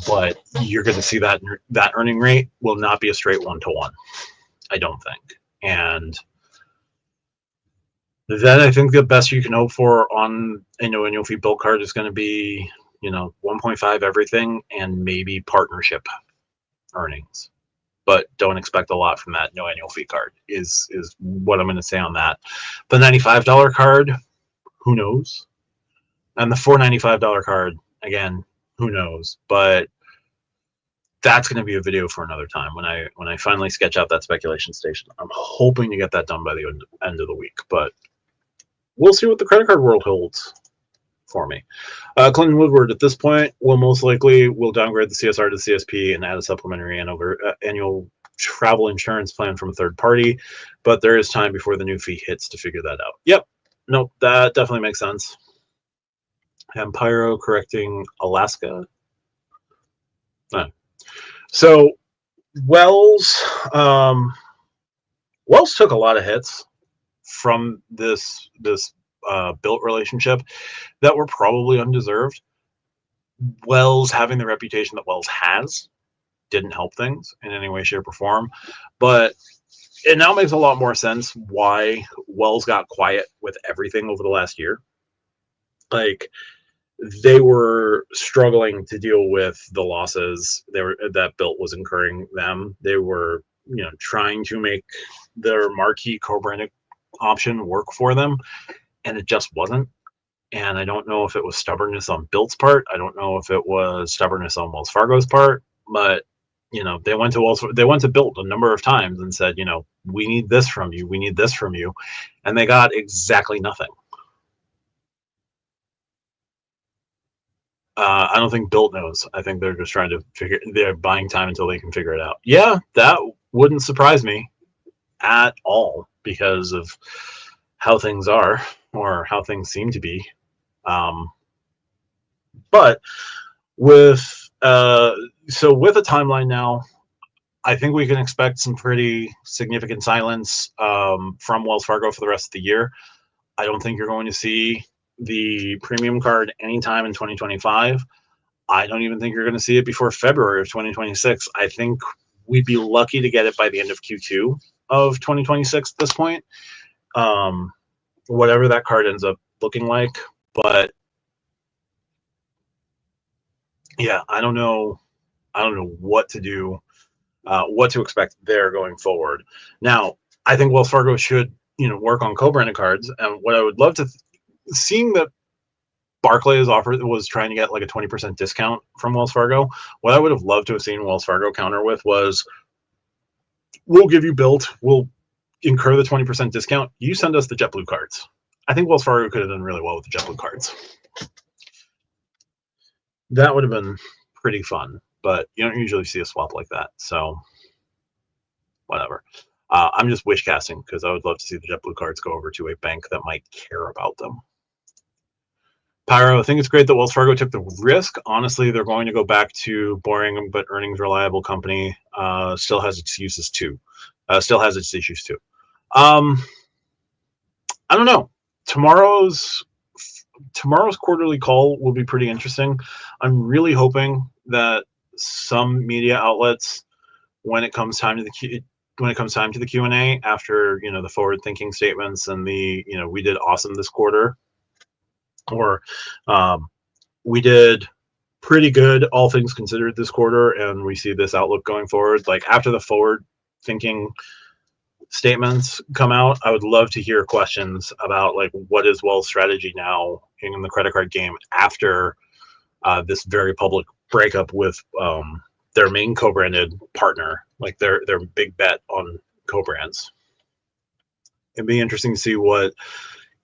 But you're going to see that earning rate will not be a straight 1-to-1, I don't think. And then I think the best you can hope for on a no annual fee Bilt card is going to be, 1.5 everything and maybe partnership earnings. But don't expect a lot from that no annual fee card is what I'm going to say on that. The $95 card, who knows? And the $495 card, again, who knows? But that's going to be a video for another time when I finally sketch out that Speculation Station. I'm hoping to get that done by the end of the week, but we'll see what the credit card world holds for me. Clinton Woodward, at this point, will downgrade the CSR to CSP and add a supplementary annual travel insurance plan from a third party, but there is time before the new fee hits to figure that out. Yep. Nope, that definitely makes sense. Empiro correcting Alaska. So Wells took a lot of hits from this Bilt relationship that were probably undeserved. Wells having the reputation that Wells has didn't help things in any way, shape, or form. But it now makes a lot more sense why Wells got quiet with everything over the last year. Like, they were struggling to deal with the losses that Bilt was incurring them. They were, trying to make their marquee co-branded option work for them, and it just wasn't. And I don't know if it was stubbornness on Bilt's part. I don't know if it was stubbornness on Wells Fargo's part, but they went to Bilt a number of times and said, we need this from you, we need this from you, and they got exactly nothing. I don't think Bilt knows. I think they're just they're buying time until they can figure it out. Yeah, that wouldn't surprise me at all because of how things are or how things seem to be. But with a timeline now, I think we can expect some pretty significant silence from Wells Fargo for the rest of the year. I don't think you're going to see the premium card anytime in 2025. I don't even think you're going to see it before February of 2026. I think we'd be lucky to get it by the end of Q2 of 2026 at this point. Whatever that card ends up looking like. But yeah, I don't know what to do, what to expect there going forward. Now, I think Wells Fargo should, work on co-branded cards. And what I would love to, seeing that Barclays was trying to get like a 20% discount from Wells Fargo. What I would have loved to have seen Wells Fargo counter with was, we'll give you Bilt, we'll incur the 20% discount, you send us the JetBlue cards. I think Wells Fargo could have done really well with the JetBlue cards. That would have been pretty fun, but you don't usually see a swap like that, so whatever. I'm just wish casting because I would love to see the JetBlue cards go over to a bank that might care about them. Pyro, I think it's great that Wells Fargo took the risk. Honestly, they're going to go back to boring but earnings reliable company. Still has its uses too. Still has its issues too. I don't know. Tomorrow's quarterly call will be pretty interesting. I'm really hoping that some media outlets, when it comes time to the Q&A, after the forward-thinking statements and the we did awesome this quarter, or we did pretty good all things considered this quarter, and we see this outlook going forward. Like after the forward-thinking statements come out, I would love to hear questions about like what is Wells' strategy now in the credit card game after this very public breakup with their main co-branded partner, like their big bet on co-brands. It'd be interesting to see what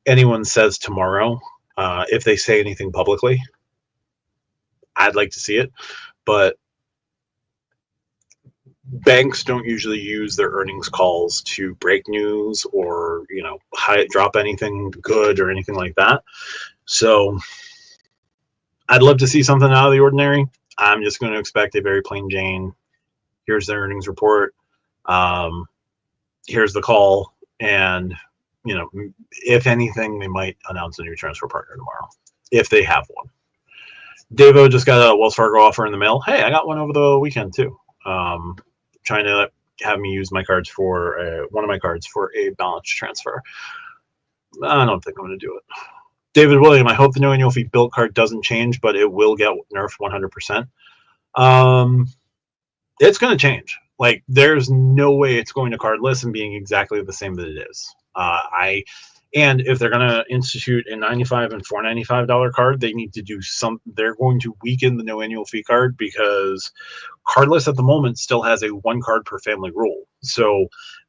anyone says tomorrow, if they say anything publicly. I'd like to see it, but banks don't usually use their earnings calls to break news or drop anything good or anything like that. So I'd love to see something out of the ordinary. I'm just going to expect a very plain Jane. Here's the earnings report. Here's the call, and if anything, they might announce a new transfer partner tomorrow if they have one. Davo just got a Wells Fargo offer in the mail. Hey, I got one over the weekend too. Trying to have me use my cards for one of my cards for a balance transfer. I don't think I'm going to do it. David William, I hope the no annual fee Bilt card doesn't change, but it will get nerfed 100%. It's going to change. Like, there's no way it's going to Cardless and being exactly the same that it is. And if they're going to institute a $95 and $495 card, they need to do they're going to weaken the no annual fee card, because Cardless at the moment still has a one card per family rule. So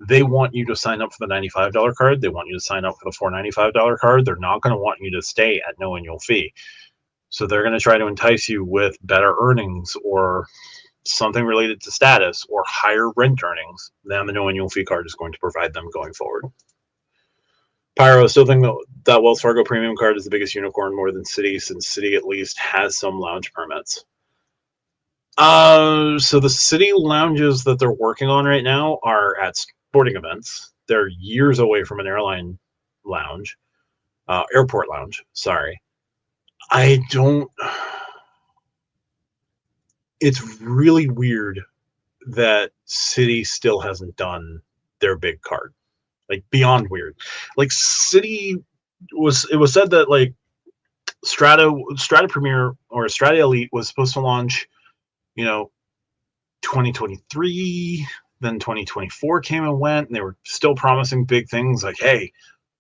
they want you to sign up for the $95 card. They want you to sign up for the $495 card. They're not going to want you to stay at no annual fee. So they're going to try to entice you with better earnings or something related to status or higher rent earnings than the no annual fee card is going to provide them going forward. Pyro, still think that Wells Fargo premium card is the biggest unicorn, more than Citi, since Citi at least has some lounge permits. So the Citi lounges that they're working on right now are at sporting events. They're years away from an airline lounge, airport lounge. Sorry. It's really weird that Citi still hasn't done their big card. Like, beyond weird. Like, Citi it was said that like Strata Premier or Strata Elite was supposed to launch 2023, then 2024 came and went, and they were still promising big things like, hey,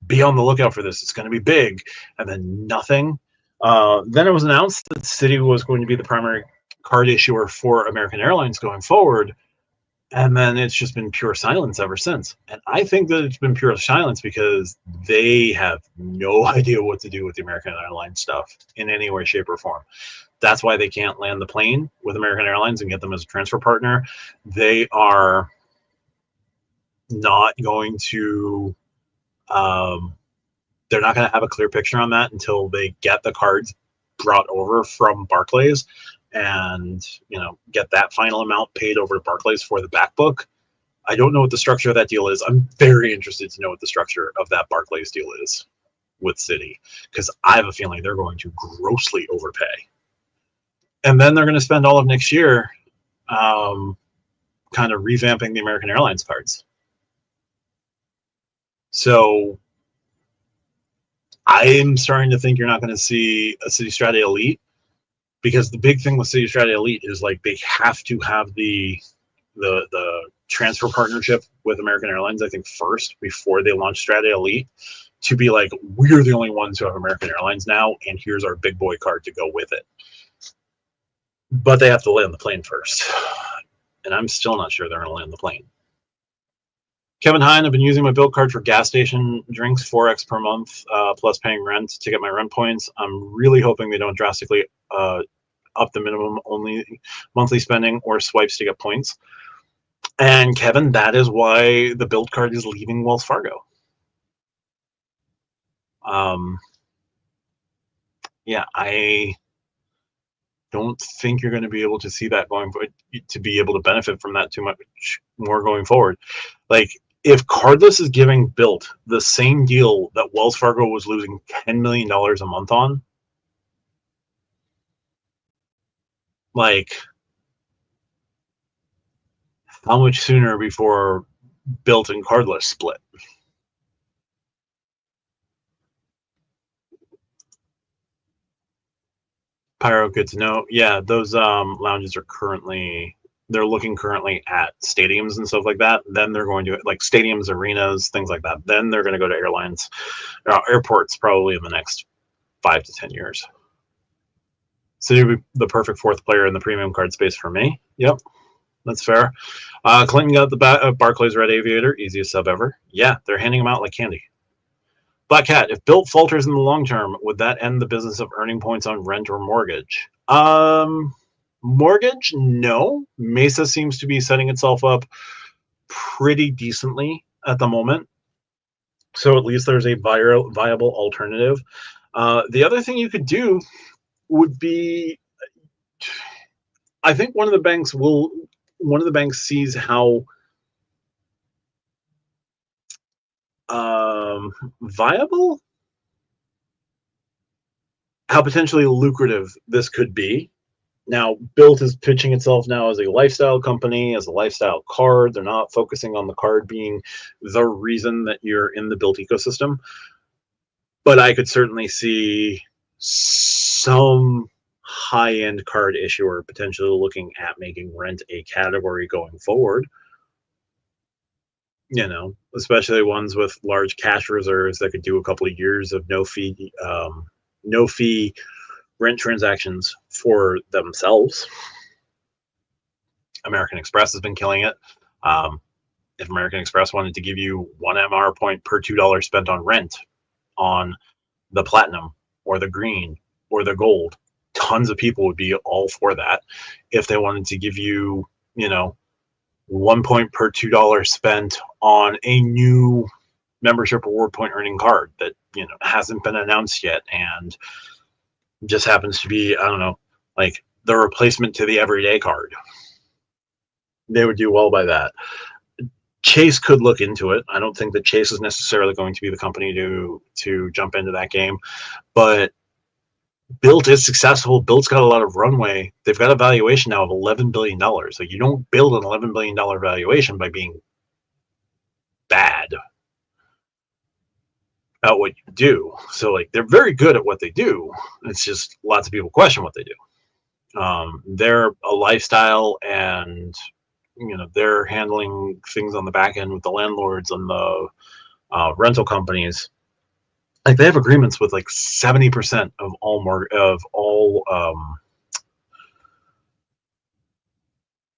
be on the lookout for this, it's going to be big, and then nothing. Then it was announced that Citi was going to be the primary card issuer for American Airlines going forward, and then it's just been pure silence ever since. And I think that it's been pure silence because they have no idea what to do with the American Airlines stuff in any way, shape, or form. That's why they can't land the plane with American Airlines and get them as a transfer partner. They are not going to they're not going to have a clear picture on that until they get the cards brought over from Barclays and get that final amount paid over to Barclays for the back book. I don't know what the structure of that deal is. I'm very interested to know what the structure of that Barclays deal is with Citi, because I have a feeling they're going to grossly overpay. And then they're going to spend all of next year kind of revamping the American Airlines cards. So I'm starting to think you're not going to see a Citi Strata Elite, because the big thing with Citi Strata Elite is like they have to have the the transfer partnership with American Airlines, I think, first before they launched Strata Elite, to be like, we're the only ones who have American Airlines now, and here's our big boy card to go with it. But they have to land the plane first, and I'm still not sure they're going to land the plane. Kevin Hine, I've been using my Bilt card for gas station drinks, 4x per month, plus paying rent to get my rent points. I'm really hoping they don't drastically up the minimum only monthly spending or swipes to get points. And Kevin, that is why the Bilt card is leaving Wells Fargo. Yeah, I don't think you're going to be able to see that going forward, to be able to benefit from that too much more going forward. Like, if Cardless is giving Bilt the same deal that Wells Fargo was losing $10 million a month on, like, how much sooner before Bilt and Cardless split? Pyro, good to know. Yeah, those lounges are they're looking currently at stadiums and stuff like that. Then they're going to, like, stadiums, arenas, things like that. Then they're going to go to airlines, airports, probably in the next 5 to 10 years. So you'd be the perfect fourth player in the premium card space for me. Yep, that's fair. Clinton got the Barclays Red Aviator, easiest sub ever. Yeah, they're handing them out like candy. Black Cat, if Bilt falters in the long term, would that end the business of earning points on rent or mortgage? Mortgage, no. Mesa seems to be setting itself up pretty decently at the moment. So at least there's a viable alternative. The other thing you could do would be, I think one of the banks sees how viable, how potentially lucrative this could be. Now, Bilt is pitching itself now as a lifestyle company, as a lifestyle card. They're not focusing on the card being the reason that you're in the Bilt ecosystem. But I could certainly see some high-end card issuer potentially looking at making rent a category going forward. You know, especially ones with large cash reserves that could do a couple of years of no fee rent transactions for themselves. American Express has been killing it. If American Express wanted to give you 1 MR point per $2 spent on rent on the platinum or the green or the gold, tons of people would be all for that. If they wanted to give you, 1 point per $2 spent on a new membership reward point earning card that, hasn't been announced yet and just happens to be, I don't know, like the replacement to the everyday card, they would do well by that. Chase could look into it. I don't think that Chase is necessarily going to be the company to jump into that game, but Bilt is successful. Bilt's got a lot of runway. They've got a valuation now of $11 billion. So you don't build an $11 billion valuation by being bad at what you do. So, like, they're very good at what they do. It's just lots of people question what they do. They're a lifestyle, and they're handling things on the back end with the landlords and the rental companies. Like, they have agreements with like 70% of all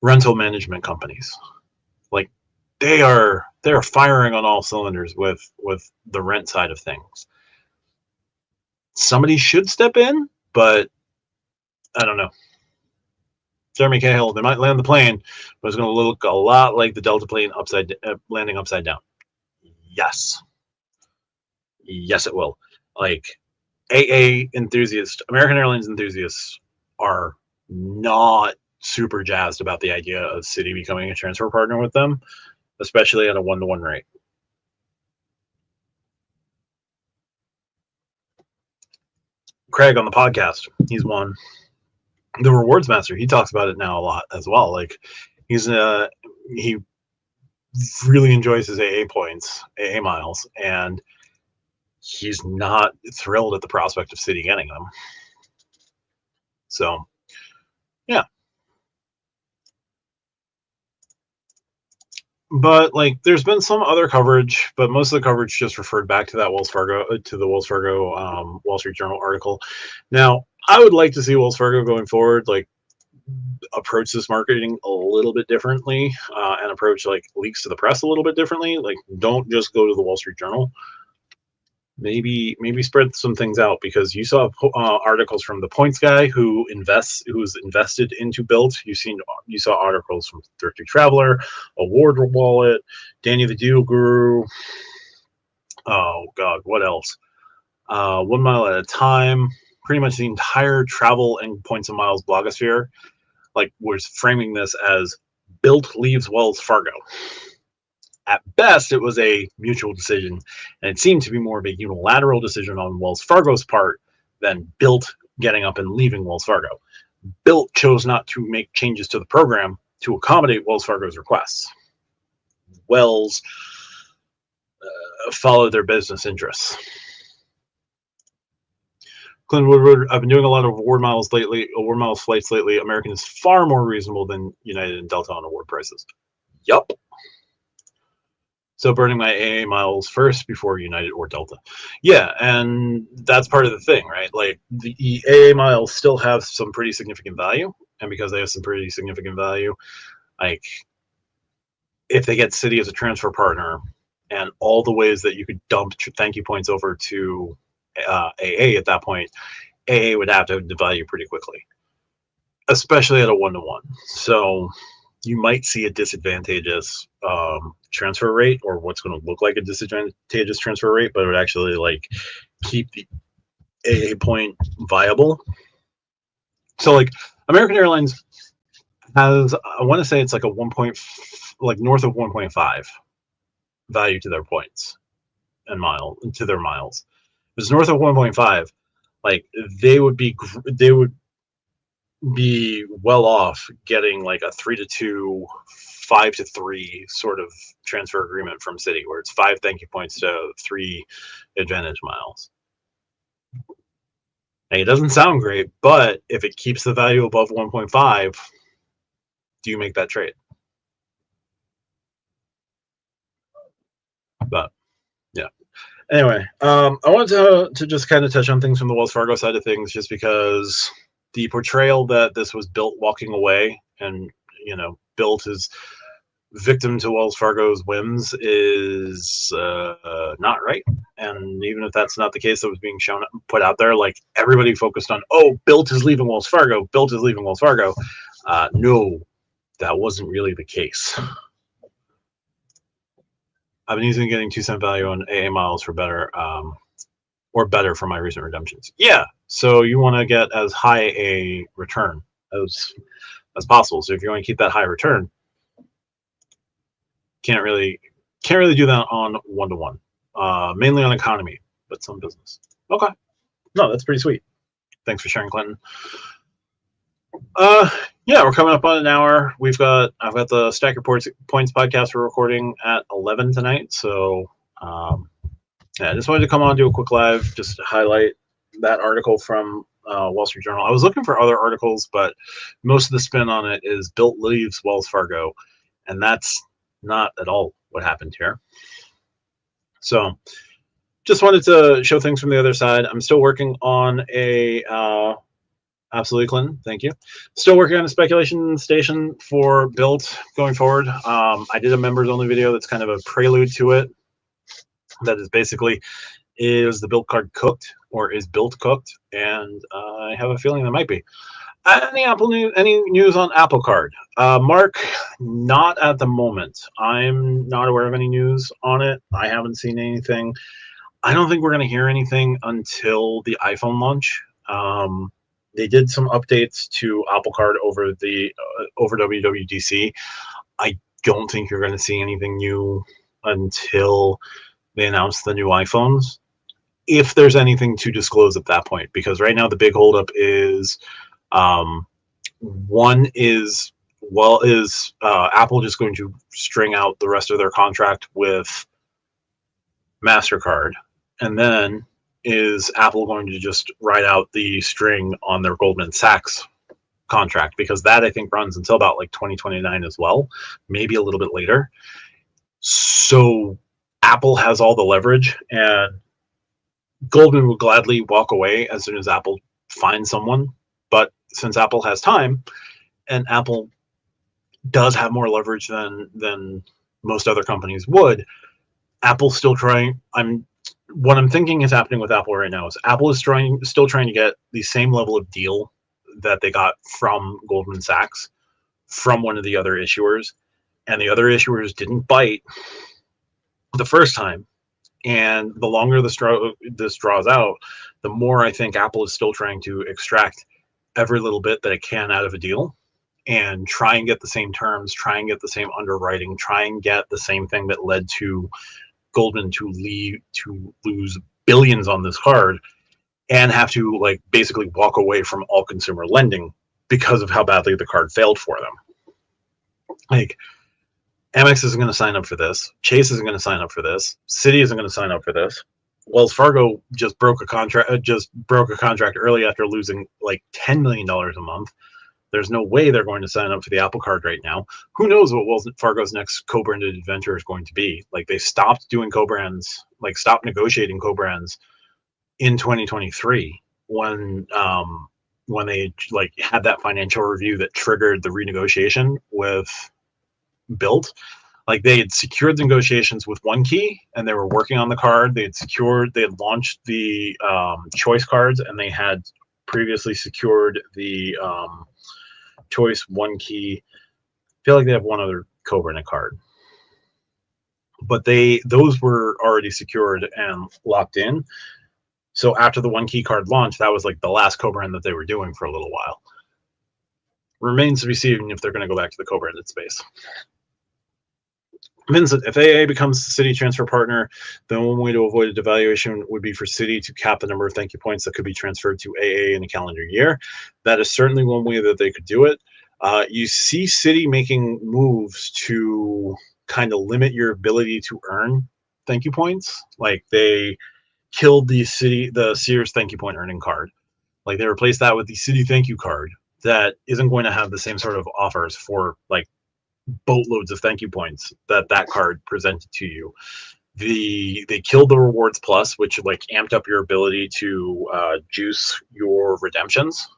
rental management companies. Like, they're firing on all cylinders with the rent side of things. Somebody should step in, but I don't know. Jeremy Cahill, they might land the plane, but it's going to look a lot like the Delta plane landing upside down. Yes, it will. Like, AA enthusiasts, American Airlines enthusiasts, are not super jazzed about the idea of Citi becoming a transfer partner with them, especially at a 1-to-1 rate. Craig on the podcast, he's one. The rewards master, he talks about it now a lot as well. Like, he really enjoys his AA points, AA miles, and he's not thrilled at the prospect of Citi getting them. So, yeah. But like, there's been some other coverage, but most of the coverage just referred back to that Wells Fargo Wall Street Journal article. Now, I would like to see Wells Fargo going forward, like, approach this marketing a little bit differently, and approach like leaks to the press a little bit differently. Like, don't just go to the Wall Street Journal. Maybe spread some things out, because you saw articles from the points guy who's invested into Bilt. You saw articles from Thrifty Traveler, Award Wallet, Danny the Deal Guru. Oh God, what else? 1 Mile at a Time. Pretty much the entire travel and points and miles blogosphere, like, was framing this as Bilt leaves Wells Fargo. At best, it was a mutual decision, and it seemed to be more of a unilateral decision on Wells Fargo's part than Bilt getting up and leaving Wells Fargo. Bilt chose not to make changes to the program to accommodate Wells Fargo's requests. Wells followed their business interests. Clint Woodward, I've been doing a lot of award miles flights lately. American is far more reasonable than United and Delta on award prices. Yup. So burning my AA miles first before United or Delta. Yeah, and that's part of the thing, right? Like, the AA miles still have some pretty significant value, and because they have some pretty significant value, like, if they get Citi as a transfer partner, and all the ways that you could dump thank you points over to AA at that point, AA would have to devalue pretty quickly, especially at a 1-to-1. So you might see a disadvantageous transfer rate, or what's going to look like a disadvantageous transfer rate, but it would actually like keep the AA point viable. So like, American Airlines has, I want to say it's like a north of 1.5 value to their points and to their miles. If it's north of 1.5, like, they would be well off getting like a 3-to-2, 5-to-3 sort of transfer agreement from Citi, where it's 5 thank you points to 3 advantage miles. Now, it doesn't sound great, but if it keeps the value above 1.5, do you make that trade? But yeah. Anyway, I wanted to just kind of touch on things from the Wells Fargo side of things, just because the portrayal that this was Bilt walking away, and Bilt is victim to Wells Fargo's whims, is not right. And even if that's not the case that was being put out there, like, everybody focused on, oh, Bilt is leaving Wells Fargo. Bilt is leaving Wells Fargo. No, that wasn't really the case. I've been using getting 2-cent value on AA miles for better, or better for my recent redemptions. Yeah, so you want to get as high a return as possible. So if you want to keep that high return, can't really do that on 1-to-1. Mainly on economy, but some business. Okay, no, that's pretty sweet. Thanks for sharing, Clinton. Yeah, we're coming up on an hour. I've got the Stack Your Points podcast we're recording at 11 tonight. So yeah, I just wanted to come on, do a quick live, just to highlight that article from Wall Street Journal. I was looking for other articles, but most of the spin on it is Bilt leaves Wells Fargo, and that's not at all what happened here. So just wanted to show things from the other side. I'm still working on a absolutely, Clinton. Thank you. Still working on a speculation station for Bilt going forward. I did a members only video that's kind of a prelude to it. That is basically, is the Bilt card cooked, or is Bilt cooked? And I have a feeling that might be. Any news on Apple Card? Mark, not at the moment. I'm not aware of any news on it. I haven't seen anything. I don't think we're going to hear anything until the iPhone launch. They did some updates to Apple Card over WWDC. I don't think you're going to see anything new until they announce the new iPhones, if there's anything to disclose at that point. Because right now the big holdup is, one is Apple just going to string out the rest of their contract with MasterCard, and then is Apple going to just ride out the string on their Goldman Sachs contract, because that I think runs until about like 2029 as well, maybe a little bit later. So Apple has all the leverage, and Goldman would gladly walk away as soon as Apple finds someone. But since Apple has time, and Apple does have more leverage than most other companies would, Apple's still trying. What I'm thinking is happening with Apple right now is Apple is still trying to get the same level of deal that they got from Goldman Sachs from one of the other issuers, and the other issuers didn't bite the first time. And the longer this draws out, the more I think Apple is still trying to extract every little bit that it can out of a deal and try and get the same terms, try and get the same underwriting, try and get the same thing that led to Goldman to lose billions on this card and have to like basically walk away from all consumer lending because of how badly the card failed for them. Like, Amex isn't going to sign up for this. Chase isn't going to sign up for this. Citi isn't going to sign up for this. Wells Fargo just broke a contract early after losing like $10 million a month. There's no way they're going to sign up for the Apple Card right now. Who knows what Wells Fargo's next co-branded adventure is going to be? Like, they stopped doing co-brands, like stopped negotiating co-brands in 2023 when they like had that financial review that triggered the renegotiation with Bilt. Like, they had secured the negotiations with One Key and they were working on the card. They had launched the choice cards, and they had previously secured the choice One Key. I feel like they have one other co-branded card, but those were already secured and locked in. So after the One Key card launch, that was like the last co-brand that they were doing for a little while. Remains to be seen if they're going to go back to the co-branded space. Vincent, if AA becomes the Citi transfer partner, then one way to avoid a devaluation would be for Citi to cap the number of thank you points that could be transferred to AA in a calendar year. That is certainly one way that they could do it. You see Citi making moves to kind of limit your ability to earn thank you points. Like, they killed the Sears thank you point earning card. Like, they replaced that with the Citi thank you card that isn't going to have the same sort of offers for like boatloads of thank you points that card presented to you. They killed the rewards plus, which like amped up your ability to juice your redemptions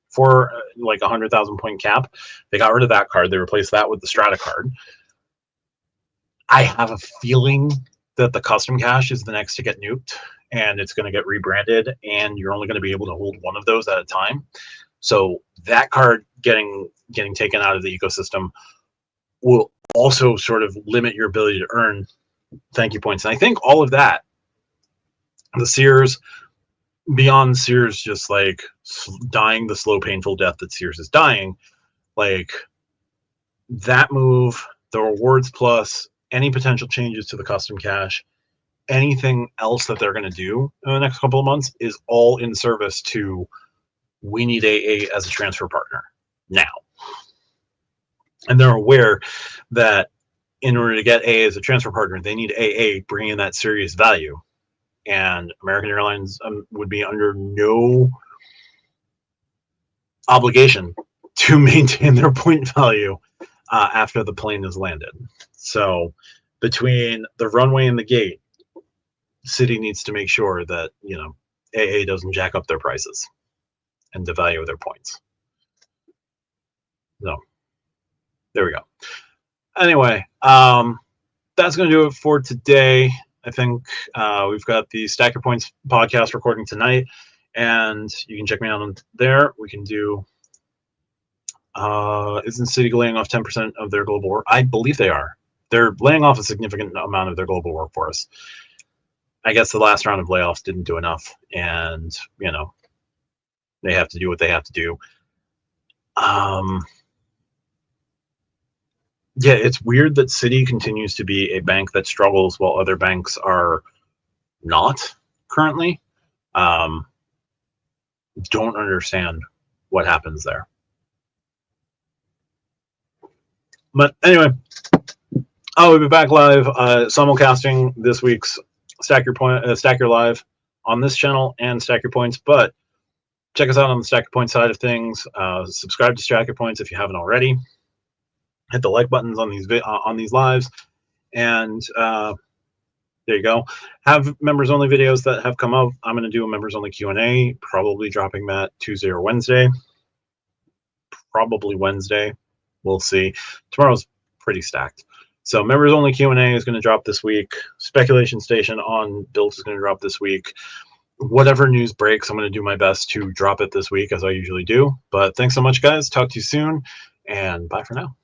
for like 100,000 point cap. They got rid of that card. They replaced that with the Strata card. I have a feeling that the custom cash is the next to get nuked, and it's going to get rebranded, and you're only going to be able to hold one of those at a time. So that card getting taken out of the ecosystem will also sort of limit your ability to earn thank you points. And I think all of that, the Sears, beyond Sears just like dying the slow, painful death that Sears is dying, like that move, the rewards plus, any potential changes to the custom cash, anything else that they're going to do in the next couple of months is all in service to, we need AA as a transfer partner now. And they're aware that in order to get AA as a transfer partner, they need AA bringing in that serious value. And American Airlines would be under no obligation to maintain their point value after the plane is landed. So between the runway and the gate, Citi needs to make sure that, you know, AA doesn't jack up their prices and devalue their points. So there we go. Anyway, that's going to do it for today. I think we've got the Stack Your Points podcast recording tonight, and you can check me out on there. We can do, isn't Citi laying off 10% of their global work? I believe they are. They're laying off a significant amount of their global workforce. I guess the last round of layoffs didn't do enough, and, you know, they have to do what they have to do. Yeah, it's weird that Citi continues to be a bank that struggles while other banks are not currently. Don't understand what happens there. But anyway, I will be back live simulcasting this week's Stack Your Live on this channel and Stack Your Points. But check us out on the Stack Your Points side of things. Subscribe to Stack Your Points if you haven't already. Hit the like buttons on these lives, And there you go. Have members only videos that have come out. I'm going to do a members only Q&A, probably dropping that Tuesday or Wednesday. Probably Wednesday. We'll see. Tomorrow's pretty stacked. So members only Q&A is going to drop this week. Speculation Station on Bilt is going to drop this week. Whatever news breaks, I'm going to do my best to drop it this week as I usually do. But thanks so much, guys. Talk to you soon, and bye for now.